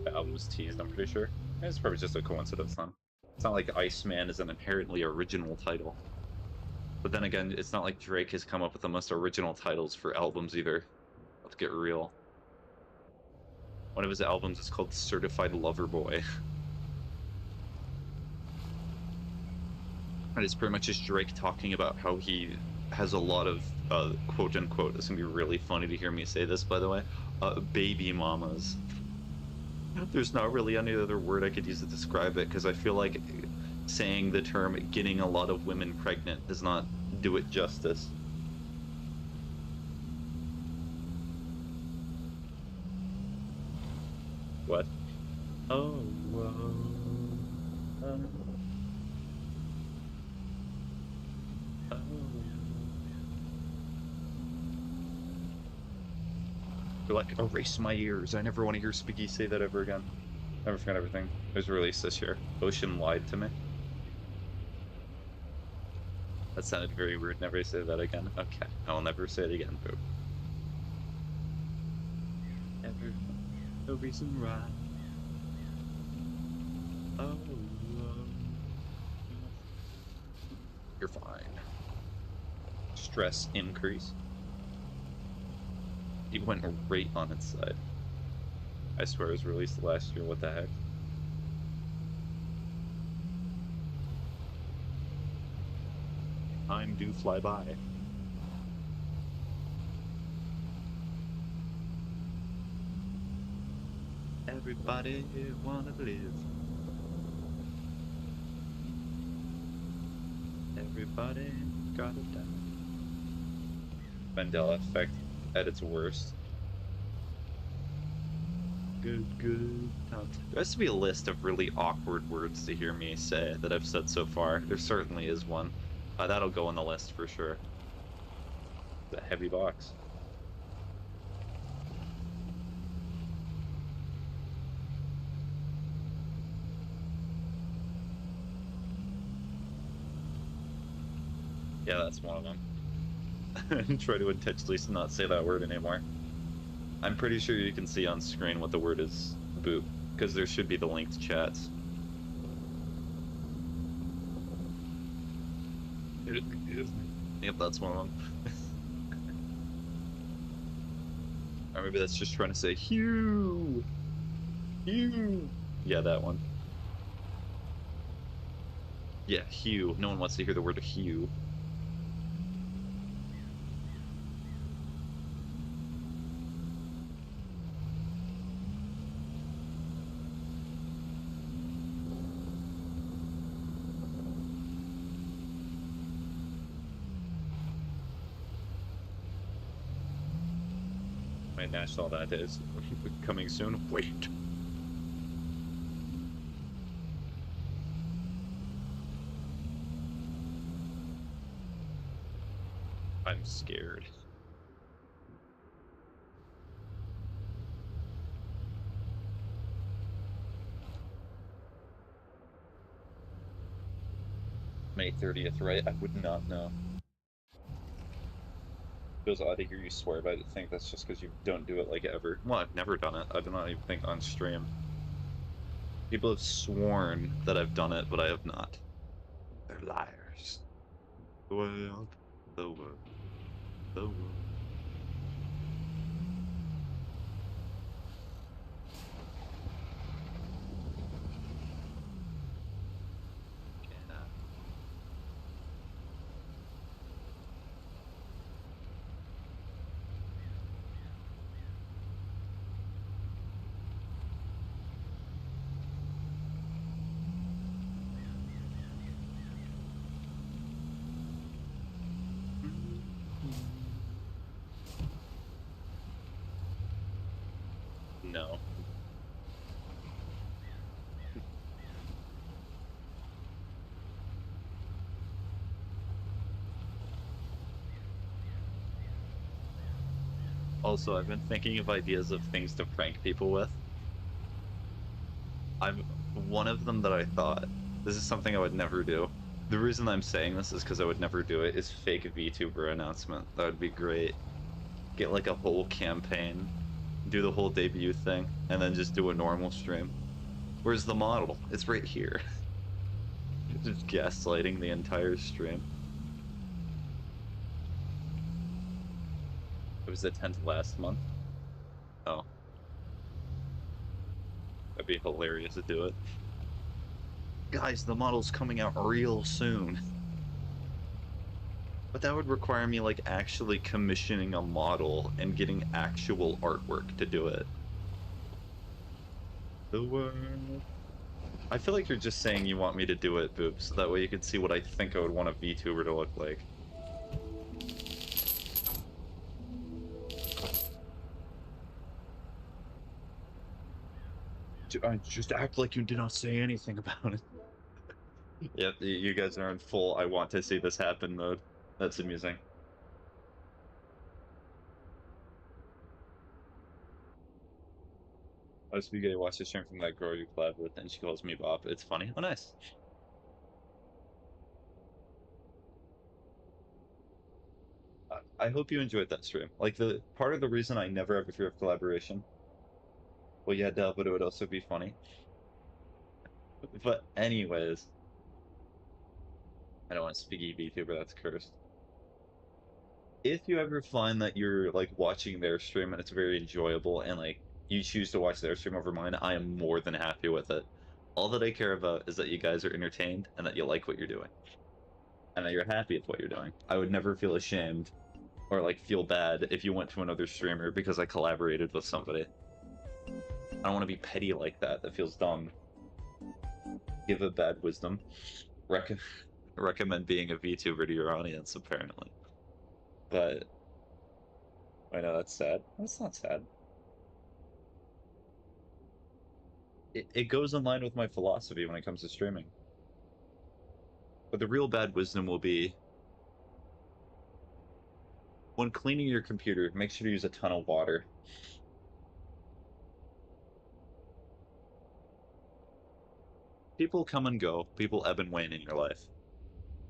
The album was teased, I'm pretty sure. It's probably just a coincidence, huh? It's not like Iceman is an inherently original title. But then again, it's not like Drake has come up with the most original titles for albums either. Let's get real. One of his albums is called Certified Lover Boy. And it's pretty much just Drake talking about how he has a lot of, quote-unquote, it's gonna be really funny to hear me say this, by the way, baby mamas. There's not really any other word I could use to describe it, because I feel like saying the term getting a lot of women pregnant does not do it justice. What? Oh, whoa. Oh. You're like, erase my ears. I never want to hear Spiggy say that ever again. Never forget everything. It was released this year. Ocean lied to me. That sounded very weird. Never say that again. Okay. I will never say it again, boo. Ever. No reason why. Oh. You're fine. Stress increase. It went right on its side. I swear it was released last year. What the heck? Time do fly by. Everybody wanna live. Everybody gotta die. Mandela effect at its worst. Good times. There has to be a list of really awkward words to hear me say that I've said so far. There certainly is one. That'll go on the list for sure. The heavy box. Yeah, that's one of them. Try to intentionally not say that word anymore. I'm pretty sure you can see on screen what the word is, boop, because there should be the linked chats. Yep, that's one of them. Or maybe that's just trying to say, Hugh! Hugh! Yeah, that one. Yeah, Hugh. No one wants to hear the word Hugh. My national that is coming soon. Wait. I'm scared. May 30th, right? I would not know. Feels odd to hear you swear, but I think that's just because you don't do it like ever. Well, I've never done it. I do not even think on stream. People have sworn that I've done it, but I have not. They're liars. The world, the world, the world. No. Also, I've been thinking of ideas of things to prank people with. One of them that I thought, this is something I would never do. The reason I'm saying this is because I would never do it, is fake VTuber announcement. That would be great. Get like a whole campaign, do the whole debut thing, and then just do a normal stream. Where's the model? It's right here. Just gaslighting the entire stream. It was the 10th last month. Oh. That'd be hilarious to do it. Guys, the model's coming out real soon. But that would require me, like, actually commissioning a model and getting actual artwork to do it. The world. I feel like you're just saying you want me to do it, Boop, so that way you can see what I think I would want a VTuber to look like. Just act like you did not say anything about it. Yep, you guys are in full I want to see this happen mode. That's amusing. I was gonna watch the stream from that girl you collab with, and she calls me Bob. It's funny. Oh, nice. I hope you enjoyed that stream. Like, the part of the reason I never have a fear of collaboration. Well, yeah, duh, but it would also be funny. But anyways, I don't want to speak VTuber, that's cursed. If you ever find that you're like watching their stream and it's very enjoyable and like you choose to watch their stream over mine, I am more than happy with it. All that I care about is that you guys are entertained and that you like what you're doing. And that you're happy with what you're doing. I would never feel ashamed or like feel bad if you went to another streamer because I collaborated with somebody. I don't want to be petty like that. That feels dumb. Give a bad wisdom. Recommend being a VTuber to your audience, apparently. But I know that's sad. That's not sad. It goes in line with my philosophy when it comes to streaming. But the real bad wisdom will be when cleaning your computer, make sure to use a ton of water. People come and go. People ebb and wane in your life.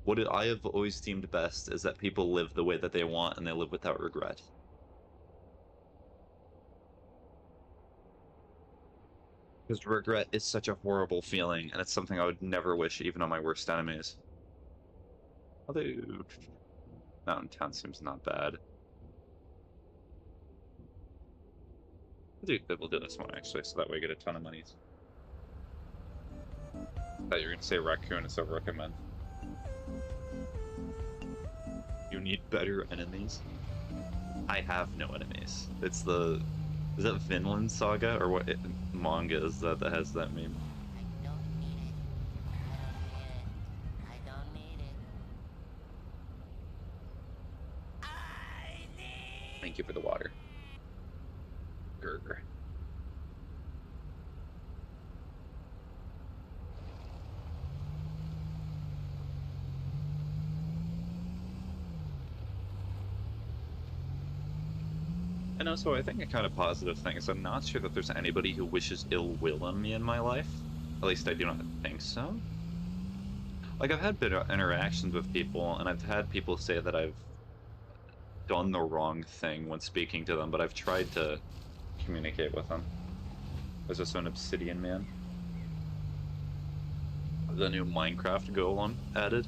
What I have always deemed best is that people live the way that they want and they live without regret. Because regret is such a horrible feeling, and it's something I would never wish even on my worst enemies. Although, Mountain Town seems not bad. We'll do this one, actually, so that way I get a ton of monies. I thought you were going to say raccoon instead of recommend. You need better enemies? I have no enemies. It's the... Is that Vinland Saga? Or what manga is that has that meme? Thank you for the water. Grr. And also, I think a kind of positive thing is I'm not sure that there's anybody who wishes ill will on me in my life. At least I do not think so. Like, I've had interactions with people, and I've had people say that I've done the wrong thing when speaking to them, but I've tried to communicate with them. There's also an Obsidian Man. The new Minecraft golem added.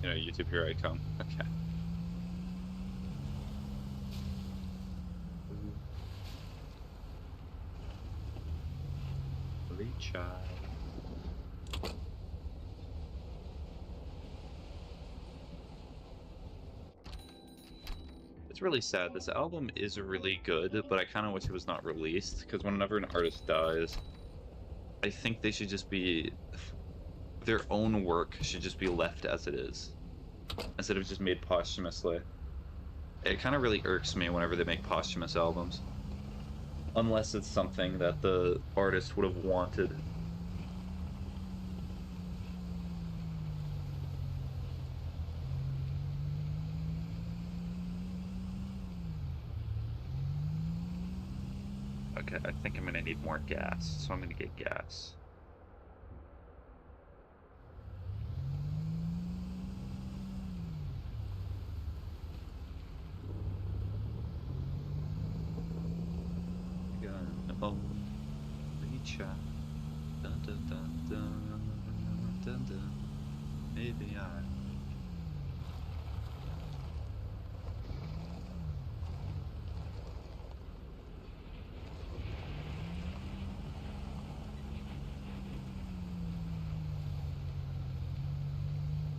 You know, YouTube, here I come. Okay. Child. It's really sad. This album is really good, but I kind of wish it was not released, because whenever an artist dies, I think they should just be... Their own work should just be left as it is, instead of just made posthumously. It kind of really irks me whenever they make posthumous albums. Unless it's something that the artist would have wanted. Okay, I think I'm gonna need more gas, so I'm gonna get gas. Dun, dun, dun, dun, dun, dun. Maybe I...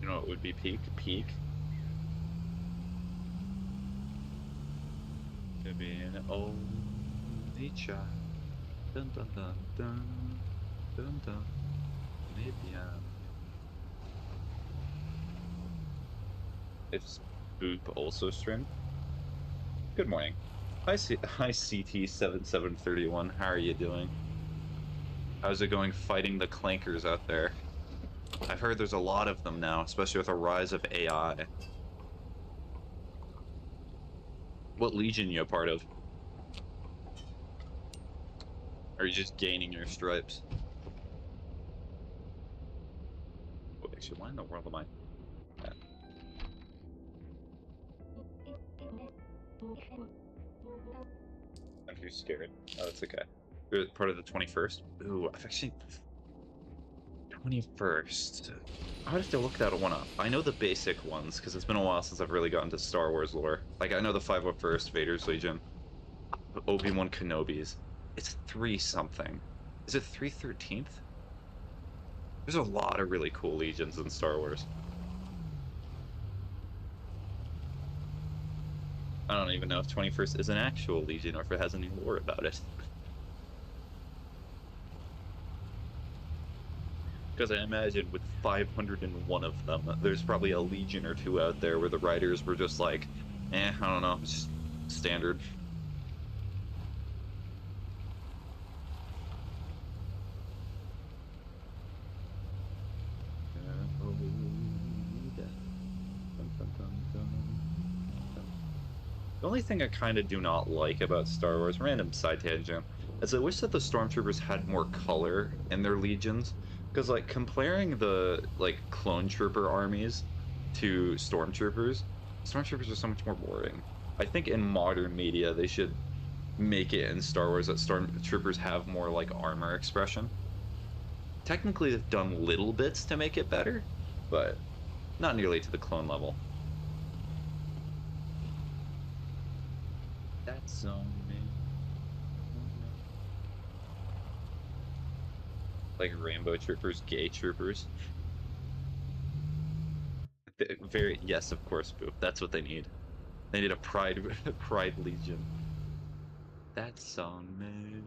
You know what would be peak? Peak. To be an only child. Dun dun dun dun dun dun. Maybe I'm... If Boop also streamed, Good morning. Hi CT7731. How are you doing? How's it going fighting the clankers out there? I've heard there's a lot of them now, especially with the rise of AI. What legion you a part of? Or are you just gaining your stripes? Oh, actually, why in the world am I at? I'm too scared. Oh, it's okay. You're part of the 21st? Ooh, I've actually... 21st. I would have to look that one up. I know the basic ones, because it's been a while since I've really gotten to Star Wars lore. Like, I know the 501st, Vader's Legion, Obi-Wan Kenobi's. It's 3-something. Is it 313th? There's a lot of really cool legions in Star Wars. I don't even know if 21st is an actual legion or if it has any lore about it. Because I imagine with 501 of them, there's probably a legion or two out there where the writers were just like, I don't know, it's just standard. The only thing I kind of do not like about Star Wars, random side tangent, is I wish that the Stormtroopers had more color in their legions. Because, like, comparing the, like, clone trooper armies to Stormtroopers are so much more boring. I think in modern media, they should make it in Star Wars that Stormtroopers have more, like, armor expression. Technically, they've done little bits to make it better, but not nearly to the clone level. That's on me. Like rainbow troopers, gay troopers. Very yes, of course, Boo. That's what they need. They need a pride pride legion. That's on me.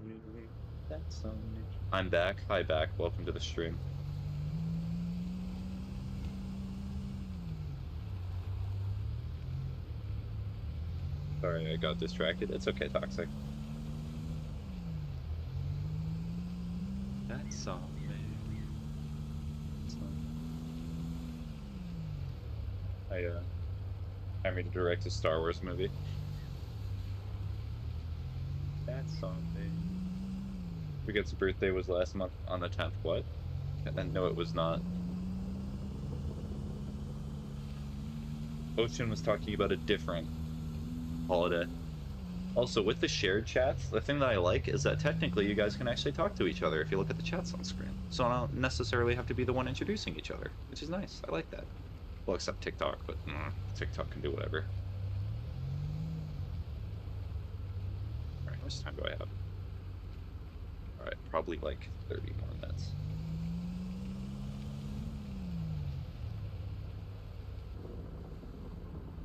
That's on me. I'm back. Hi back. Welcome to the stream. Sorry, I got distracted. It's okay, Toxic. That's on me. I made to direct a Star Wars movie. That's on me. Forget's birthday was last month on the 10th. What? And no, it was not. Ocean was talking about a different holiday. Also, with the shared chats, the thing that I like is that technically you guys can actually talk to each other if you look at the chats on screen. So I don't necessarily have to be the one introducing each other, which is nice. I like that. Well, except TikTok, but TikTok can do whatever. All right, how much time do I have? All right, probably like 30 more minutes.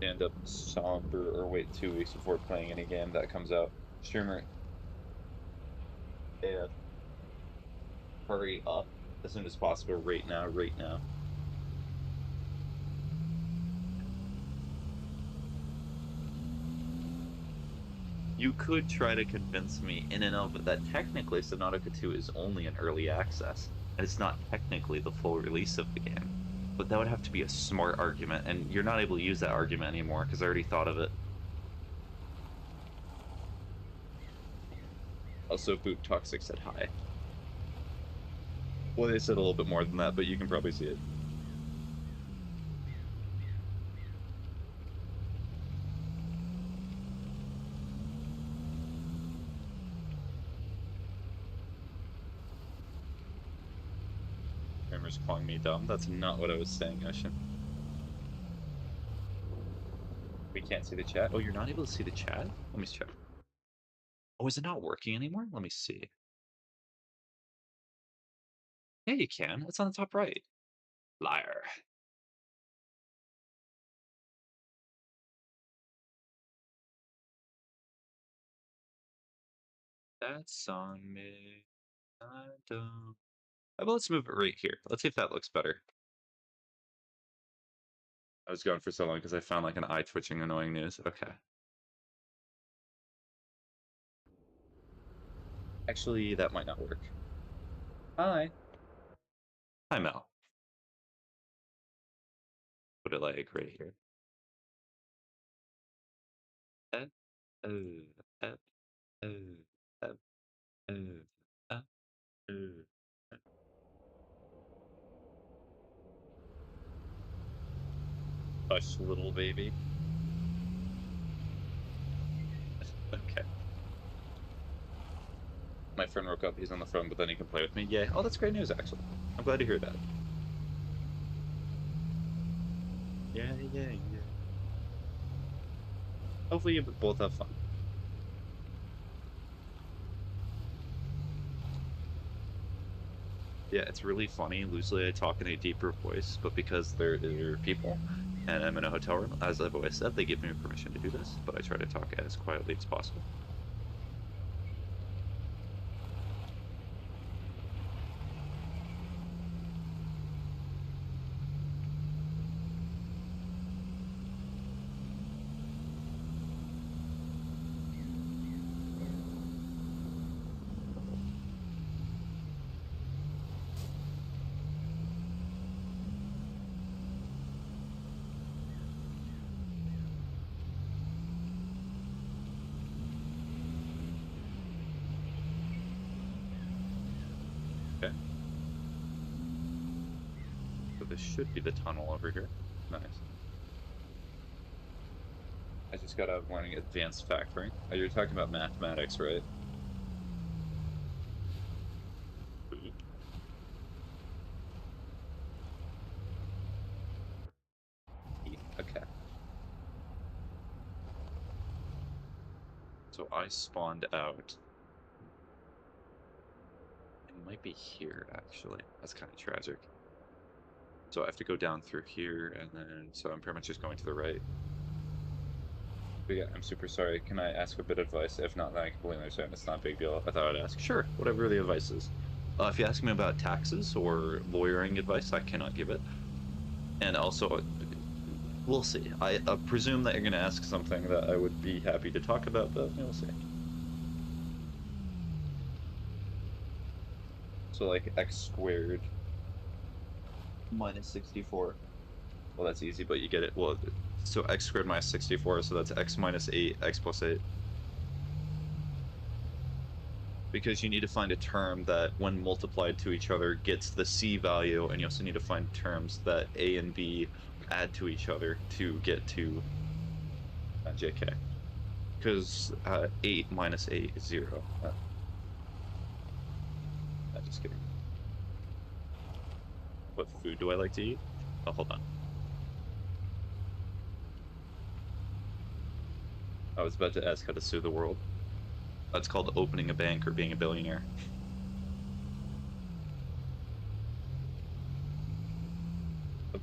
End up somber or wait 2 weeks before playing any game that comes out. Streamer, yeah, hurry up as soon as possible. Right now, right now. You could try to convince me in and of it that technically Subnautica 2 is only an early access, and it's not technically the full release of the game. But that would have to be a smart argument, and you're not able to use that argument anymore because I already thought of it. Also, Boot Toxic said hi. Well, they said a little bit more than that, but you can probably see it. Streamers calling me dumb. That's not what I was saying, Ocean. We can't see the chat. Oh, you're not able to see the chat? Let me check. Oh, is it not working anymore? Let me see. Yeah, you can. It's on the top right. Liar. That's on me. I don't. Well, let's move it right here. Let's see if that looks better. I was going for so long because I found like an eye twitching annoying news. Okay. Actually, that might not work. Hi. Hi, Mel. Put it like right here. Uh, uh, uh, uh, uh, uh, uh, uh. Hush, little baby. Okay. My friend woke up. He's on the phone, but then he can play with me. Yay. Oh, that's great news, actually. I'm glad to hear that. Yeah, yeah, yeah. Hopefully you both have fun. Yeah, it's really funny. Usually I talk in a deeper voice, but because there are people and I'm in a hotel room, as I've always said, they give me permission to do this, but I try to talk as quietly as possible. Okay, so this should be the tunnel over here. Nice. I just got out of learning advanced factoring. Oh, you're talking about mathematics, right? Okay. So I spawned out. It might be here, actually. That's kind of tragic. So I have to go down through here, and then, so I'm pretty much just going to the right. But yeah, I'm super sorry. Can I ask a bit of advice? If not, then I completely understand. It's not a big deal. I thought I'd ask. Sure, whatever the advice is. If you ask me about taxes or lawyering advice, I cannot give it. And also, we'll see. I presume that you're going to ask something that I would be happy to talk about, but we'll see. So, like, x squared minus 64. Well, that's easy, but you get it. Well, so x squared minus 64, so that's x minus 8, x plus 8. Because you need to find a term that, when multiplied to each other, gets the c value, and you also need to find terms that a and b add to each other to get to jk. Because 8 minus 8 is 0. I'm just kidding. What food do I like to eat? Oh, hold on. I was about to ask how to sue the world. That's called opening a bank or being a billionaire.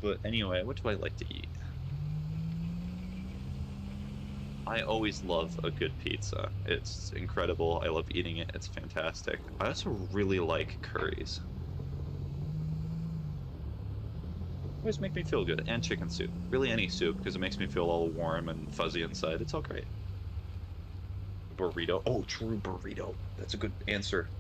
But anyway, what do I like to eat? I always love a good pizza. It's incredible. I love eating it. It's fantastic. I also really like curries. Always make me feel good. And chicken soup. Really any soup, because it makes me feel all warm and fuzzy inside. It's all great. Burrito. Oh, true burrito. That's a good answer.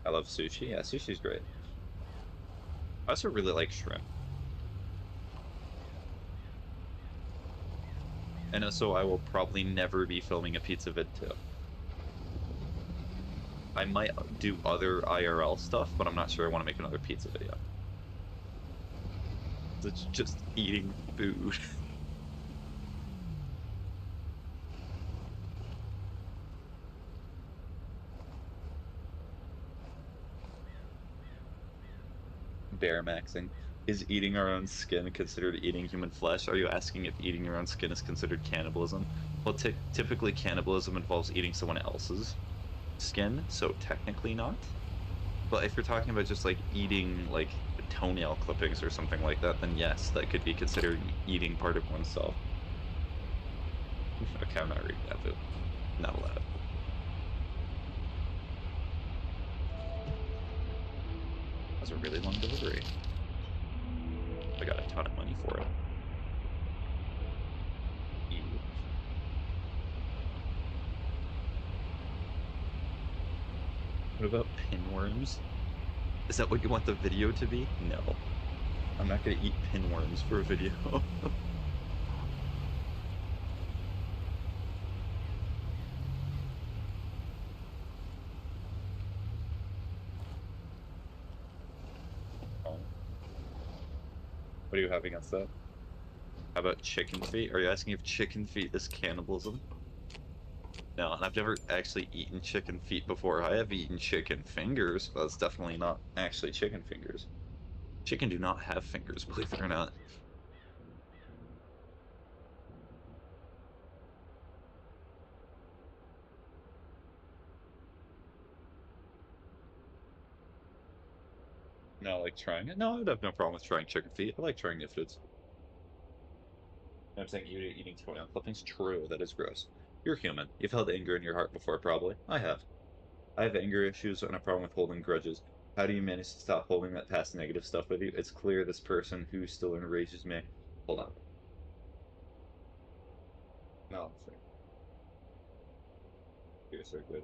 I love sushi. Yeah, sushi's great. I also really like shrimp. And so I will probably never be filming a pizza vid too. I might do other IRL stuff, but I'm not sure I want to make another pizza video. It's just eating food. Bear maxing. Is eating our own skin considered eating human flesh? Are you asking if eating your own skin is considered cannibalism? Well, typically cannibalism involves eating someone else's skin, so technically not. But if you're talking about just like eating like toenail clippings or something like that, then yes, that could be considered eating part of oneself. Okay, I'm not reading that, but not allowed. That was a really long delivery. I got a ton of money for it. Ew. What about pinworms? Is that what you want the video to be? No. I'm not gonna eat pinworms for a video. Oh. What do you have against that? How about chicken feet? Are you asking if chicken feet is cannibalism? No, and I've never actually eaten chicken feet before. I have eaten chicken fingers, but it's definitely not actually chicken fingers. Chicken do not have fingers, believe it or not. No, like trying it? No, I'd have no problem with trying chicken feet. I like trying new foods. I'm saying eating toenail clippings? True, that is gross. You're human. You've held anger in your heart before, probably. I have. I have anger issues and a problem with holding grudges. How do you manage to stop holding that past negative stuff with you? It's clear this person who still enrages me. Hold on. No, sorry. You're so good.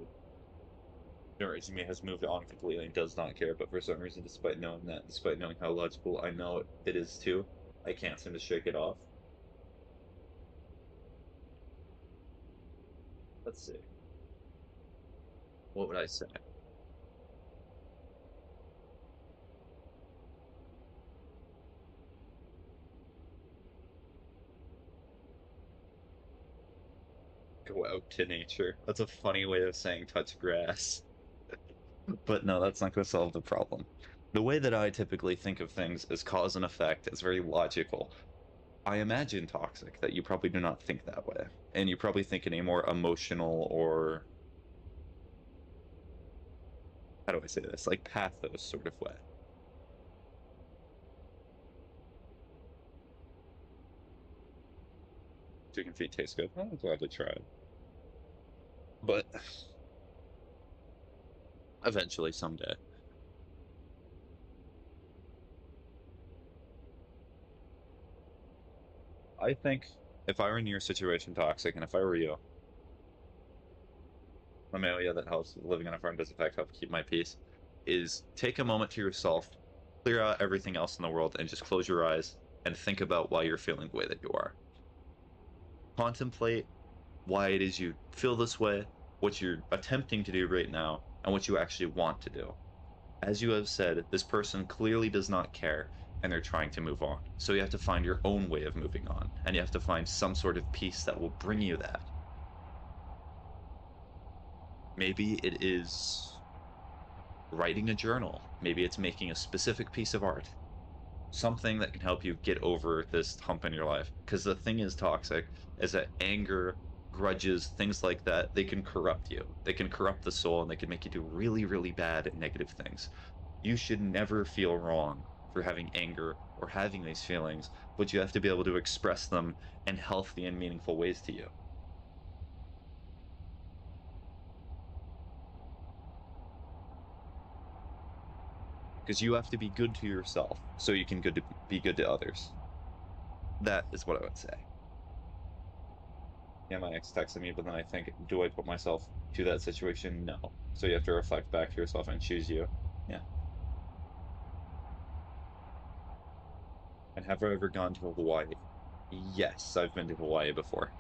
Enrages me has moved on completely and does not care, but for some reason, despite knowing that, despite knowing how logical I know it is too, I can't seem to shake it off. Let's see. What would I say? Go out to nature. That's a funny way of saying touch grass. But no, that's not going to solve the problem. The way that I typically think of things is cause and effect. It's very logical. I imagine toxic that you probably do not think that way. And you probably think in a more emotional or, how do I say this? Like pathos sort of way. Chicken feet taste good. I'll gladly try it. But eventually, someday. I think if I were in your situation, toxic, and if I were you, Amelia, that helps living on a farm does in fact help keep my peace, is take a moment to yourself, clear out everything else in the world, and just close your eyes and think about why you're feeling the way that you are. Contemplate why it is you feel this way, what you're attempting to do right now, and what you actually want to do. As you have said, this person clearly does not care and they're trying to move on. So you have to find your own way of moving on, and you have to find some sort of peace that will bring you that. Maybe it is writing a journal. Maybe it's making a specific piece of art. Something that can help you get over this hump in your life. Because the thing is toxic is that anger, grudges, things like that, they can corrupt you. They can corrupt the soul and they can make you do really, really bad and negative things. You should never feel wrong for having anger or having these feelings, but you have to be able to express them in healthy and meaningful ways to you. Because you have to be good to yourself so you can be good to others. That is what I would say. Yeah, my ex texted me, but then I think, do I put myself to that situation? No. So you have to reflect back to yourself and choose you. Yeah. And have I ever gone to Hawaii? Yes, I've been to Hawaii before.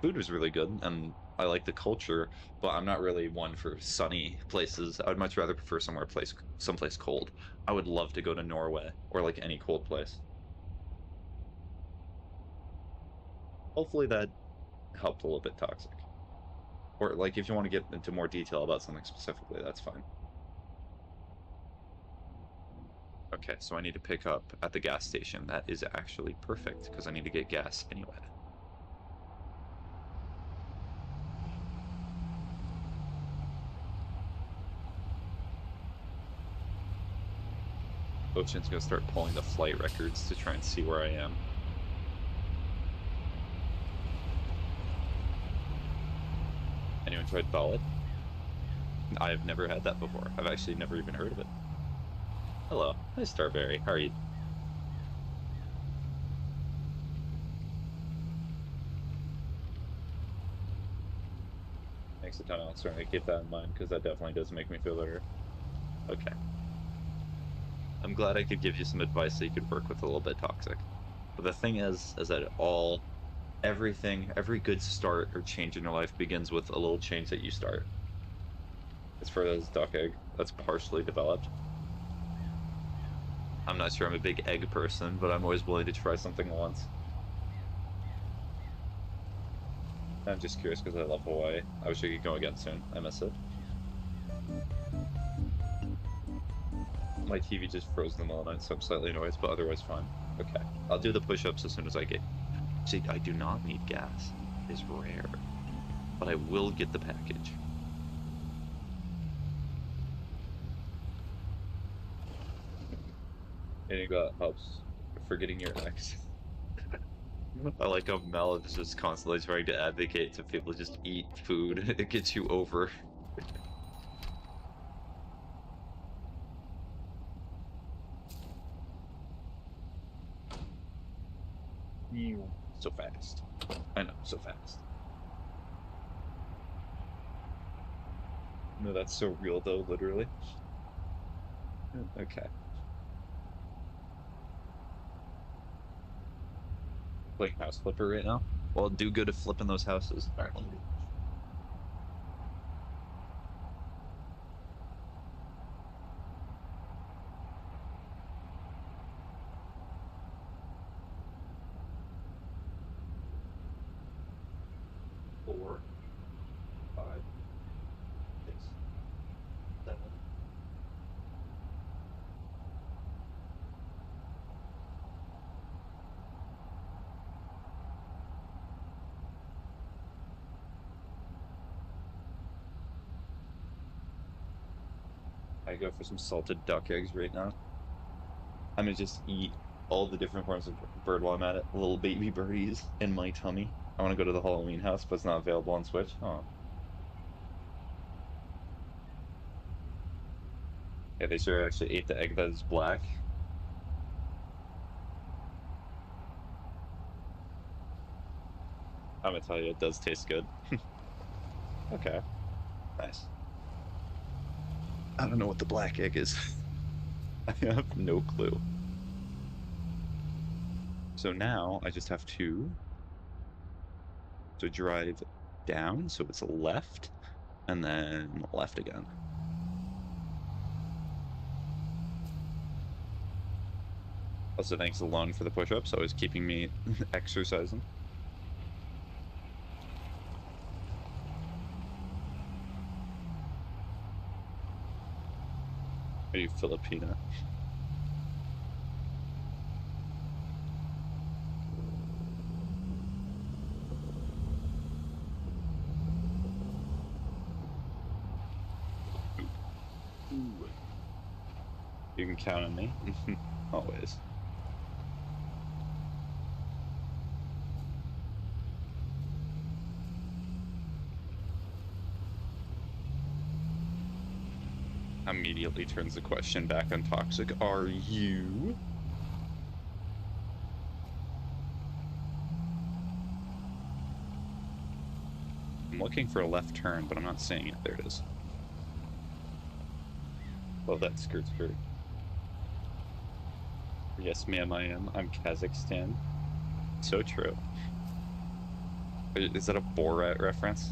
Food was really good, and I like the culture, but I'm not really one for sunny places. I'd much rather prefer someplace cold. I would love to go to Norway or like any cold place. Hopefully that helped a little bit toxic. Or like if you want to get into more detail about something specifically, that's fine. Okay, so I need to pick up at the gas station. That is actually perfect because I need to get gas anyway. Ocean's gonna start pulling the flight records to try and see where I am. Anyone tried Ballad? I've never had that before. I've actually never even heard of it. Hello. Hi, Starberry. How are you? Thanks a ton, Alex. Trying to keep that in mind, because that definitely does make me feel better. Okay. I'm glad I could give you some advice so you could work with a little bit toxic. But the thing is that every good start or change in your life begins with a little change that you start. As far as duck egg, that's partially developed. I'm not sure I'm a big egg person, but I'm always willing to try something once. I'm just curious because I love Hawaii. I wish I could go again soon. I miss it. My TV just froze in the middle of the night, so I'm slightly annoyed, but otherwise fine. Okay, I'll do the push-ups as soon as I get... See, I do not need gas. It is rare. But I will get the package. And you got hubs for getting your ex. I like how Mel is just constantly trying to advocate to people just eat food. It gets you over. So fast. I know, so fast. No, that's so real though, literally. Okay. Playing House Flipper right now? Well, do good at flipping those houses. Four, 5, 6, 7. I go for some salted duck eggs right now. I'm gonna just eat all the different forms of bird while I'm at it. Little baby birdies in my tummy. I want to go to the Halloween house, but it's not available on Switch. Oh. Yeah, they sure actually ate the egg that is black. I'm gonna tell you, it does taste good. Okay. Nice. I don't know what the black egg is. I have no clue. So now I just have to drive down, so it's left, and then left again. Also, thanks alone for the push-ups, always keeping me exercising. Are you Filipina? Ooh. You can count on me. Always. Immediately turns the question back on toxic. Are you? I'm looking for a left turn, but I'm not seeing it. There it is. Love that skirt. Yes, ma'am, I am. I'm Kazakhstan. So true. Is that a Borat reference?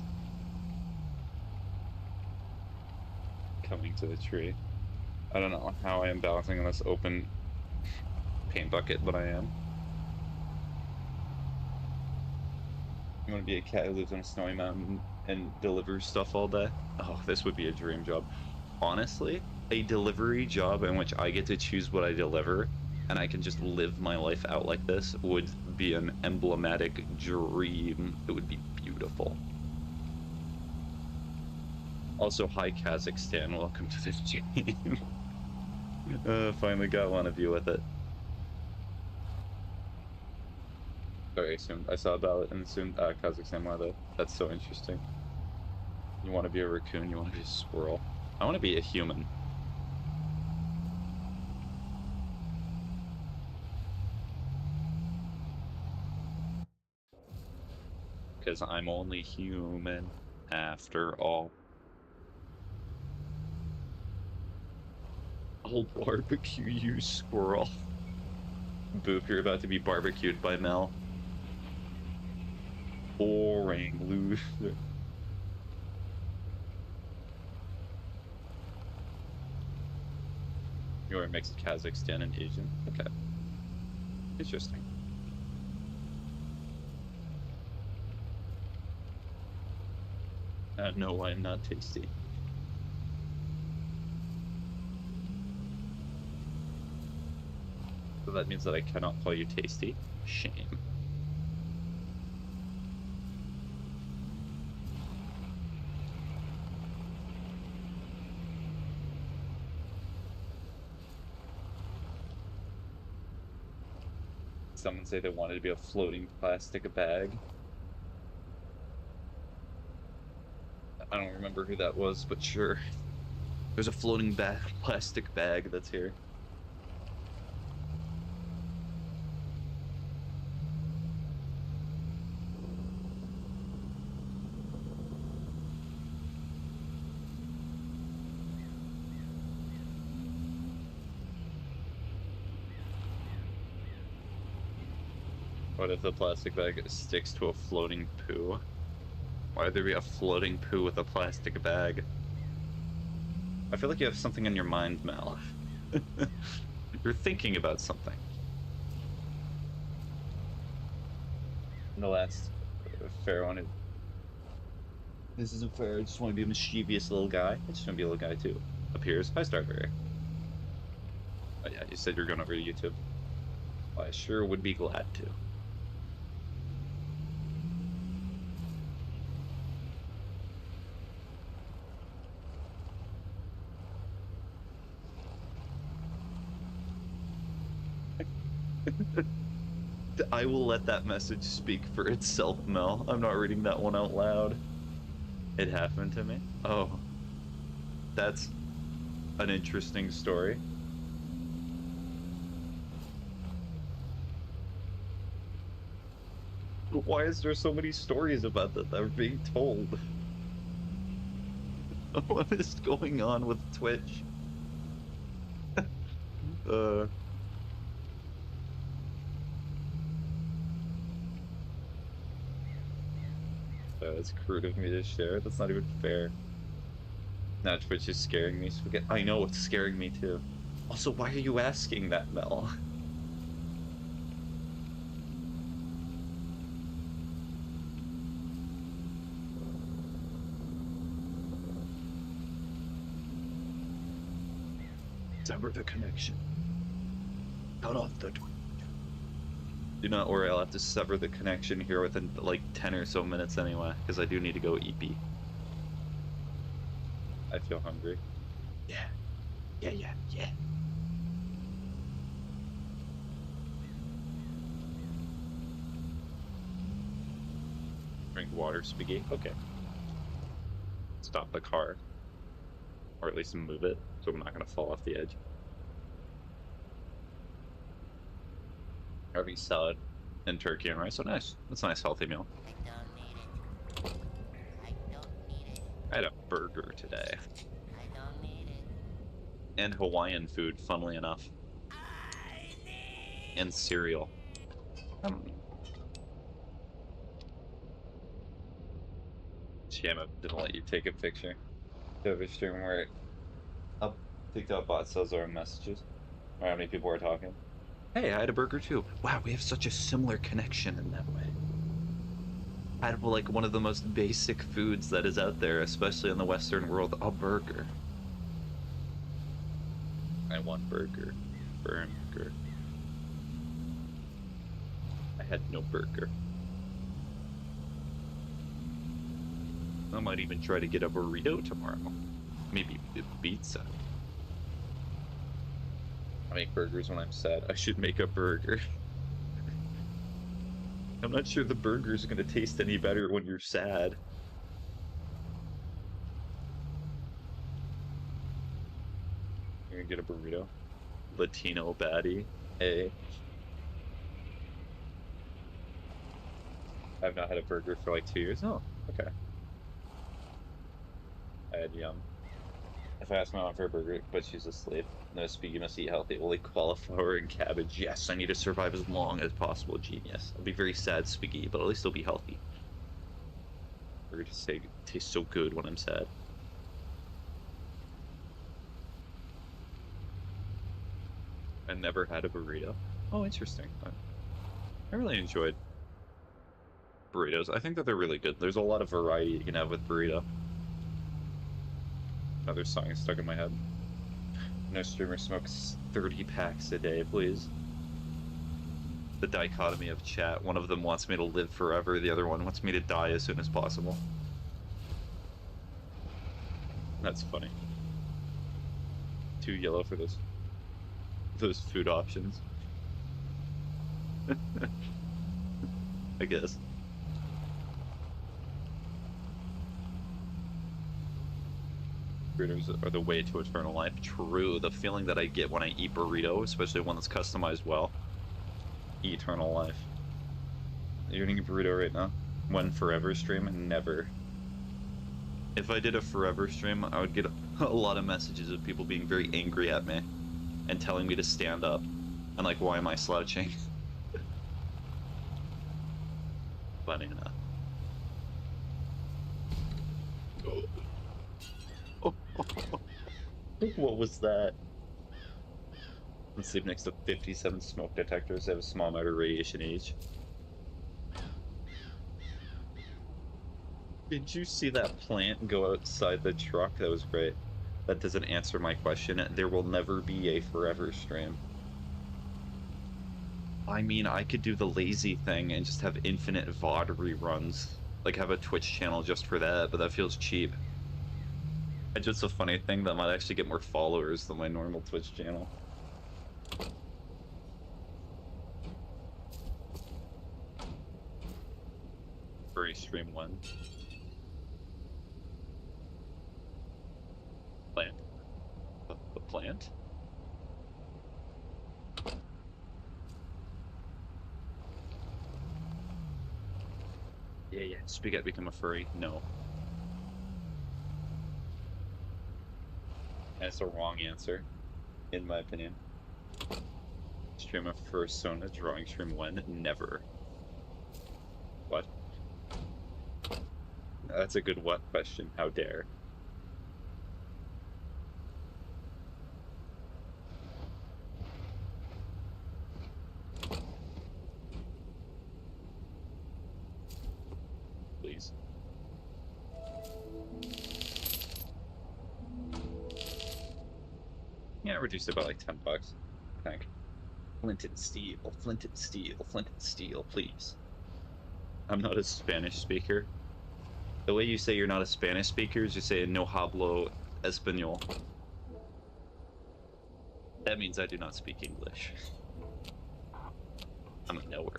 Coming to the tree. I don't know how I am balancing on this open paint bucket, but I am. You want to be a cat who lives on a snowy mountain and delivers stuff all day? Oh, this would be a dream job. Honestly, a delivery job in which I get to choose what I deliver and I can just live my life out like this would be an emblematic dream. It would be beautiful. Also, hi Kazakhstan, welcome to this game. Finally got one of you with it. Sorry, I saw a ballot in soon Kazakhstan weather. That's so interesting. You want to be a raccoon, you want to be a squirrel. I want to be a human. Because I'm only human after all. I'll barbecue you, squirrel. Boop, you're about to be barbecued by Mel. Boring loser. You're a mix of Kazakhstan and Asian. Okay. Interesting. No, I'm not tasty. So that means that I cannot call you tasty. Shame. Someone say they wanted to be a floating plastic bag. I don't remember who that was, but sure. There's a floating plastic bag that's here. What if the plastic bag sticks to a floating poo? Why would there be a floating poo with a plastic bag? I feel like you have something in your mind, Mel. You're thinking about something. And the last fair one. This isn't fair. I just want to be a mischievous little guy. I just want to be a little guy too. Appears. Hi, Starberry. Oh yeah, you said you're going over to YouTube. Well, I sure would be glad to. I will let that message speak for itself, Mel. I'm not reading that one out loud. It happened to me? Oh. That's an interesting story. Why is there so many stories about that are being told? What is going on with Twitch? That's crude of me to share. That's not even fair. Now Twitch is scaring me. I know it's scaring me too. Also, why are you asking that, Mel? Sever the connection. Cut off the Twitch. Do not worry, I'll have to sever the connection here within like 10 or so minutes anyway, because I do need to go EP. I feel hungry. Yeah. Yeah. Drink water, Spaghetti. Okay. Stop the car. Or at least move it, so I'm not going to fall off the edge. Having salad and turkey and rice. So nice. That's a nice healthy meal. I don't need it. I don't need it. I had a burger today. I don't need it. And Hawaiian food, funnily enough. And cereal. Shame I didn't let you take a picture. Do you have a stream where up TikTok bot sells our messages? Or how many people are talking? Hey, I had a burger too. Wow, we have such a similar connection in that way. I had like one of the most basic foods that is out there, especially in the Western world, a burger. I want burger. Burger. I had no burger. I might even try to get a burrito tomorrow. Maybe pizza. I make burgers when I'm sad. I should make a burger. I'm not sure the burger's gonna taste any better when you're sad. You're gonna get a burrito. Latino baddie. Hey. I've not had a burger for like 2 years. Oh, okay. I had yum. If I ask my mom for a burger, but she's asleep, no, speak, you must eat healthy. Only cauliflower and cabbage. Yes, I need to survive as long as possible. Genius. I'll be very sad, Spiggy, but at least I'll be healthy. Burger just tastes so good when I'm sad. I never had a burrito. Oh, interesting. I really enjoyed burritos. I think that they're really good. There's a lot of variety you can have with burrito. Another song is stuck in my head. No streamer smokes 30 packs a day, please. The dichotomy of chat. One of them wants me to live forever, the other one wants me to die as soon as possible. That's funny. Too yellow for those food options. I guess. Burritos are the way to eternal life. True. The feeling that I get when I eat burrito, especially one that's customized well. Eternal life. You're eating a burrito right now? When forever stream? Never. If I did a forever stream, I would get a lot of messages of people being very angry at me and telling me to stand up. And like, why am I slouching? Funny enough. What was that? I sleep next to 57 smoke detectors. They have a small amount of radiation each. Did you see that plant go outside the truck? That was great. That doesn't answer my question. There will never be a forever stream. I mean, I could do the lazy thing and just have infinite VOD reruns. Like, have a Twitch channel just for that, but that feels cheap. It's just a funny thing that might actually get more followers than my normal Twitch channel. Furry stream 1. Plant. The plant? Yeah. Spaghetti become a furry? No. That's a wrong answer, in my opinion. Stream a persona drawing stream when? Never. What? That's a good what question. How dare. Please. Yeah, reduced it by like 10 bucks, I think. Flint and steel, flint and steel, flint and steel, please. I'm not a Spanish speaker. The way you say you're not a Spanish speaker is you say no hablo español. That means I do not speak English. I'm a knower.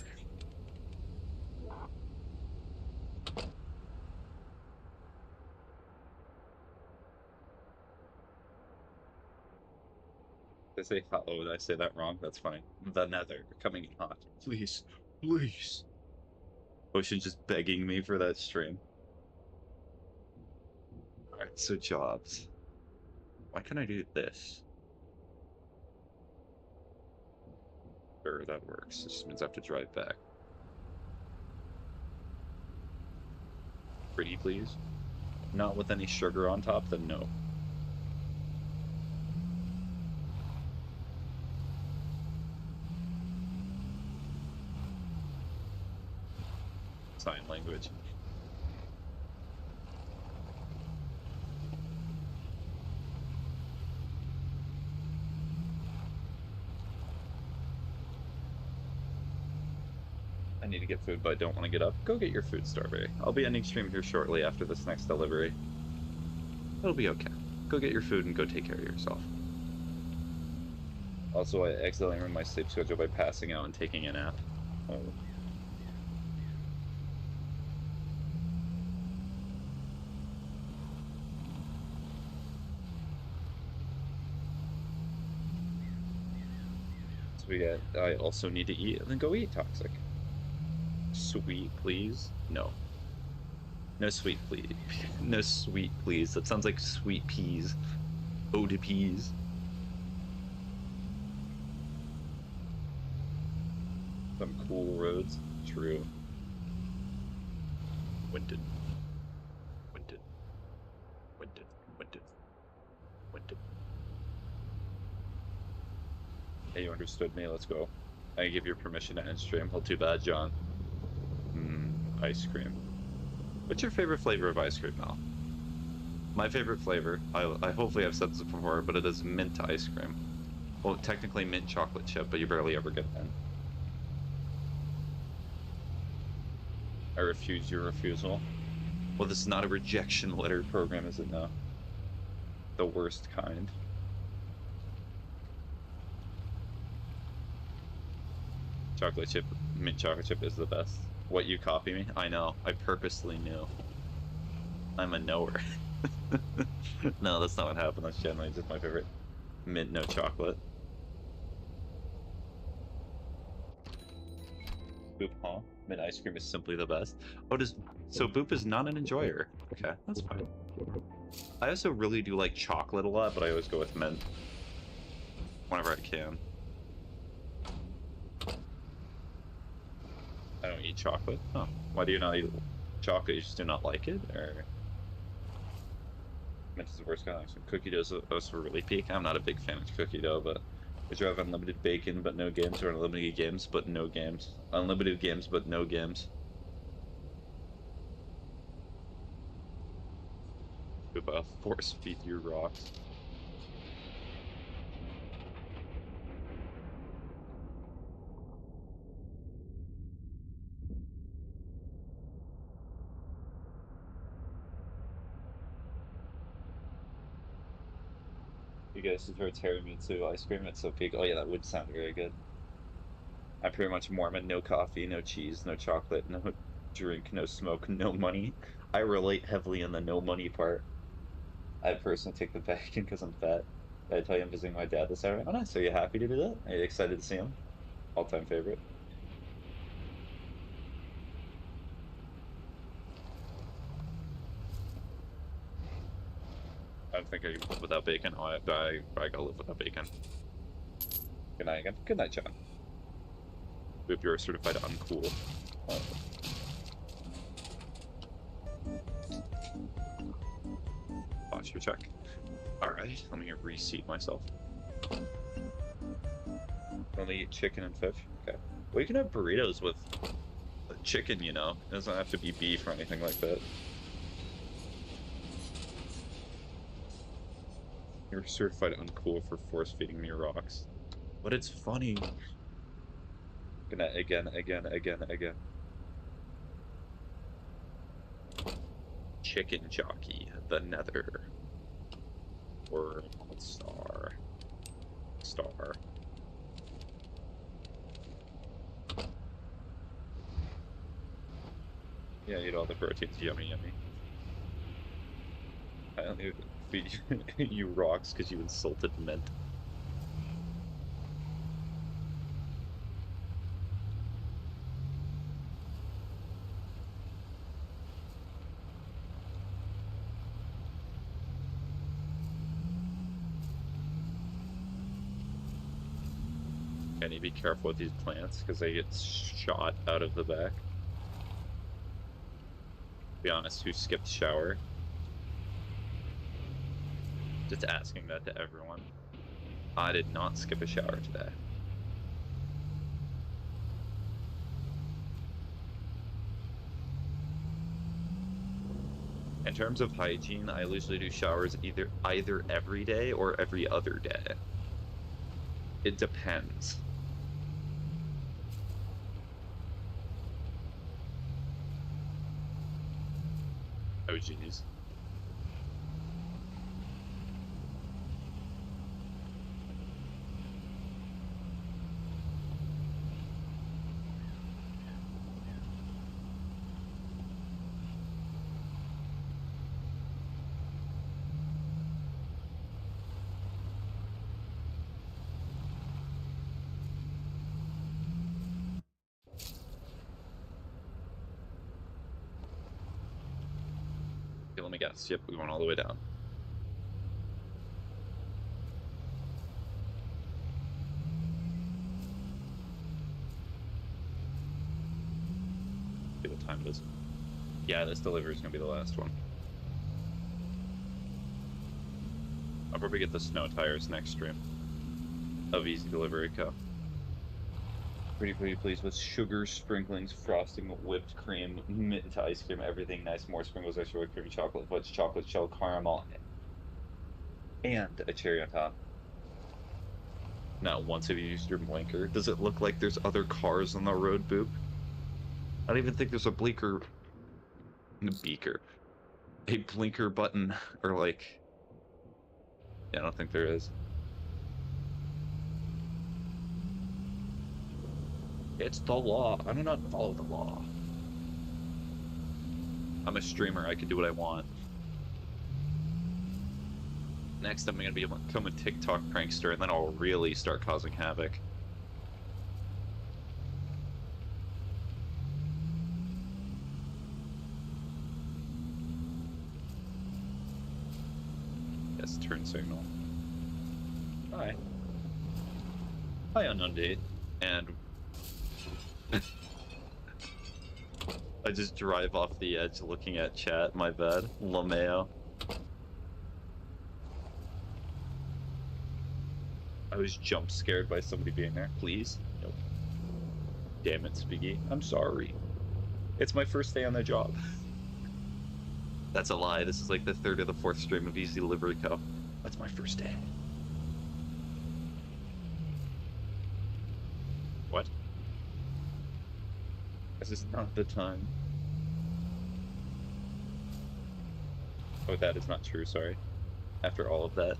They say oh, did I say that wrong? That's funny. The nether coming in hot. Please. Please. Ocean's just begging me for that stream. Alright, so jobs. Why can't I do this? Sure, that works. It just means I have to drive back. Pretty, please? Not with any sugar on top, then no. Sign language. I need to get food, but I don't want to get up. Go get your food, Starberry. I'll be ending stream here shortly after this next delivery. It'll be okay. Go get your food and go take care of yourself. Also, I accidentally ruined my sleep schedule by passing out and taking a nap. Oh. So we got, I also need to eat and then go eat toxic. Sweet, please? No. No sweet, please. No sweet, please. That sounds like sweet peas. Eau de peas. Some cool roads. True. Winton. Winton. Winton. Winton. Winton. Hey, you understood me. Let's go. I give you permission to end stream. Well, too bad, John. Ice cream. What's your favorite flavor of ice cream, Mel? My favorite flavor, I hopefully I've said this before, but it is mint ice cream. Well, technically mint chocolate chip, but you barely ever get mint. I refuse your refusal. Well, this is not a rejection letter program, is it now? The worst kind. Chocolate chip, mint chocolate chip is the best. What, you copy me? I know. I purposely knew. I'm a knower. No, that's not what happened. That's generally just my favorite. Mint, no chocolate. Boop, huh? Mint ice cream is simply the best. Oh, so Boop is not an enjoyer. Okay, that's fine. I also really do like chocolate a lot, but I always go with mint whenever I can. I don't eat chocolate. Oh, why do you not eat chocolate? You just do not like it, or mint is the worst kind of ice cream. Cookie dough's also really peak. I'm not a big fan of cookie dough, but would you have unlimited bacon but no games, or unlimited games but no games? Unlimited games but no games. Boop, force feed your rocks. You guys prefer tiramisu ice cream? It's so peak. Oh yeah, that would sound very good. I'm pretty much Mormon. No coffee, no cheese, no chocolate, no drink, no smoke, no money. I relate heavily in the no money part. I personally take the bacon because I'm fat. Did I tell you I'm visiting my dad this Saturday? Oh, nice. Are you happy to do that? Are you excited to see him? All-time favorite. I don't think I can live without bacon. Oh, I gotta live without bacon. Good night again. Good night, John. If you're certified uncool. Oh. Posture check. Alright, let me reseat myself. Only eat chicken and fish? Okay. Well, you can have burritos with chicken, you know? It doesn't have to be beef or anything like that. You're certified uncool for force feeding me rocks. But it's funny. Gonna again. Chicken jockey, the nether. Or star. Star. Yeah, eat all the proteins. Yummy, yummy. I only feed you rocks because you insulted mint. I need to be careful with these plants because they get shot out of the back. Be honest, who skipped shower? Just asking that to everyone. I did not skip a shower today. In terms of hygiene, I usually do showers either every day or every other day. It depends. Oh, geez. me guess. Yep, we went all the way down. See what time it is. Yeah, this delivery is gonna be the last one. I'll probably get the snow tires next stream of Easy Delivery Co. Pretty please with sugar, sprinklings, frosting, whipped cream, mint ice cream, everything nice. More sprinkles, extra whipped cream, chocolate fudge, chocolate shell, caramel, and a cherry on top. Not once have you used your blinker. Does it look like there's other cars on the road, Boop? I don't even think there's a blinker. A blinker button, or like... Yeah, I don't think there is. It's the law. I do not follow the law. I'm a streamer. I can do what I want. Next, I'm going to become a TikTok prankster, and then I'll really start causing havoc. Yes, turn signal. Hi. Hi, unknown date. And... I just drive off the edge looking at chat, my bad. LaMayo. I was jump scared by somebody being there. Please? Nope. Damn it, Spiggy. I'm sorry. It's my first day on the job. That's a lie. This is like the third or the fourth stream of Easy Delivery Co. That's my first day. What? This is not the time. Oh, that is not true, sorry. After all of that.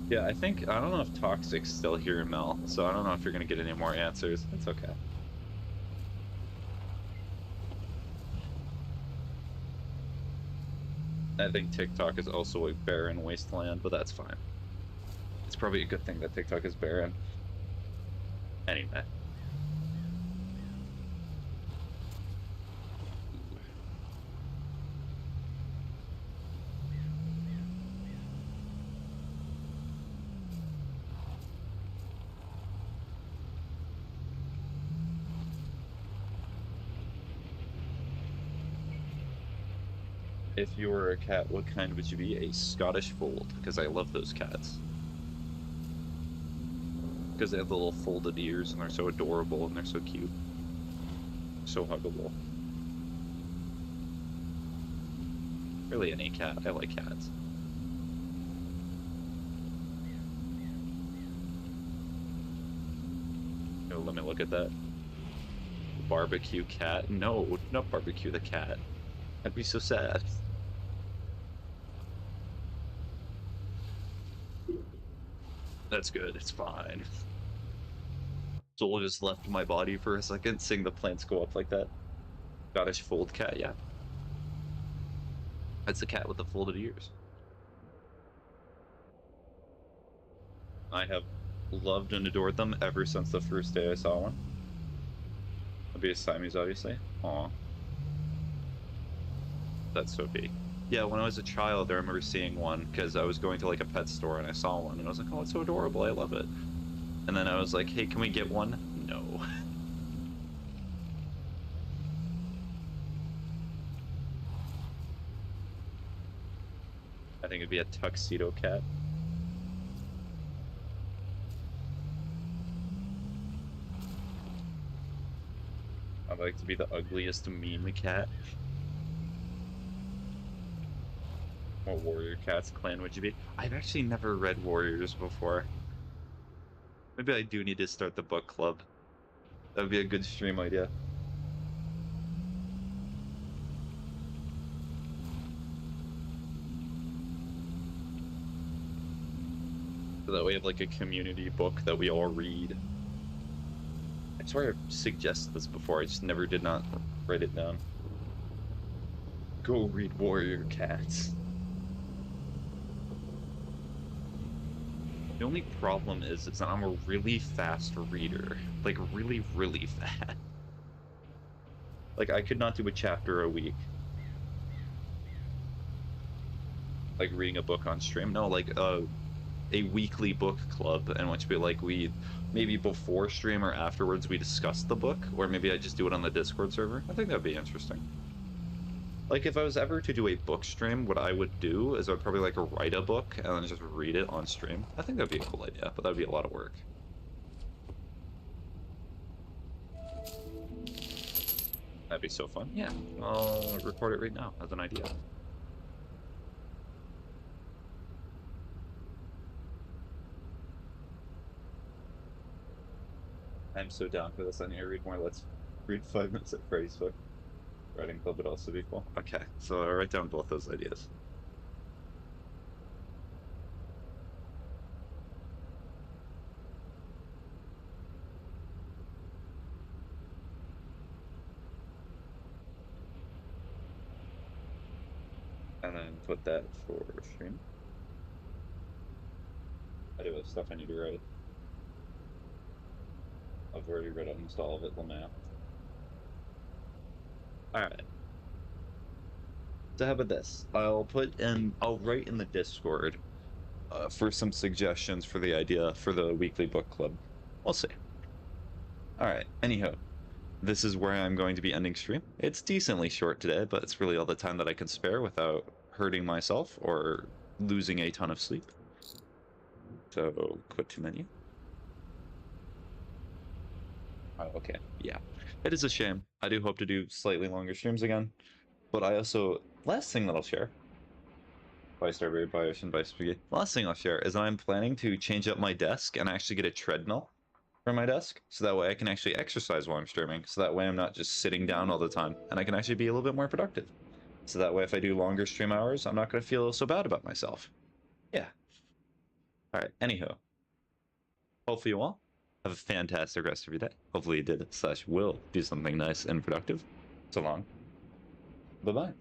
Yeah, I don't know if Toxic's still here, Mel, so I don't know if you're gonna get any more answers. It's okay. I think TikTok is also a barren wasteland, but that's fine. It's probably a good thing that TikTok is barren. Anyway. If you were a cat, what kind would you be? A Scottish Fold, because I love those cats. Because they have the little folded ears, and they're so adorable, and they're so cute. So huggable. Really, any cat. I like cats. Oh, let me look at that. Barbecue cat? No, not barbecue the cat. I'd be so sad. That's good, it's fine. Soul just left my body for a second, seeing the plants go up like that. Scottish fold cat, yeah. That's the cat with the folded ears. I have loved and adored them ever since the first day I saw one. I'll be a Siamese, obviously. Aw. That's so big. Yeah, when I was a child, I remember seeing one because I was going to like a pet store and I saw one and I was like, oh, it's so adorable, I love it. And then I was like, hey, can we get one? No. I think it'd be a tuxedo cat. I'd like to be the ugliest meme cat. What Warrior Cats clan would you be? I've actually never read Warriors before. Maybe I do need to start the book club. That would be a good stream idea. So that we have like a community book that we all read. I swear I've suggested this before, I just never did not Write it down. Go read Warrior Cats. The only problem is that I'm a really fast reader. Like, really, really fast. Like, I could not do a chapter a week. Like, reading a book on stream. No, like, a weekly book club in which we maybe before stream or afterwards we discuss the book, or maybe I just do it on the Discord server. I think that'd be interesting. Like, if I was ever to do a book stream, what I would do is I would probably like write a book and then just read it on stream. I think that'd be a cool idea, but that'd be a lot of work. That'd be so fun. Yeah, I'll record it right now as an idea. I'm so down for this. I need to read more. Let's read 5 minutes at Freddy's book. Writing club would also be cool. Okay, so I'll write down both those ideas. And then put that for stream. I do have stuff I need to write. I've already read almost all of it, the map. Alright. So how about this? I'll write in the Discord for some suggestions for the idea for the weekly book club. We'll see. Alright, anyhow. This is where I'm going to be ending stream. It's decently short today, but it's really all the time that I can spare without hurting myself or losing a ton of sleep. So, quit to menu. Oh, okay, yeah. It is a shame. I do hope to do slightly longer streams again. But I also, last thing that I'll share, by Strawberry, by Ocean, by Spaghetti. Last thing I'll share is that I'm planning to change up my desk and actually get a treadmill for my desk, so that way I can actually exercise while I'm streaming, so that way I'm not just sitting down all the time, and I can actually be a little bit more productive. So that way if I do longer stream hours, I'm not going to feel so bad about myself. Yeah. Alright, anywho. Hopefully you all have a fantastic rest of your day. Hopefully you did / will do something nice and productive. So long. Bye-bye.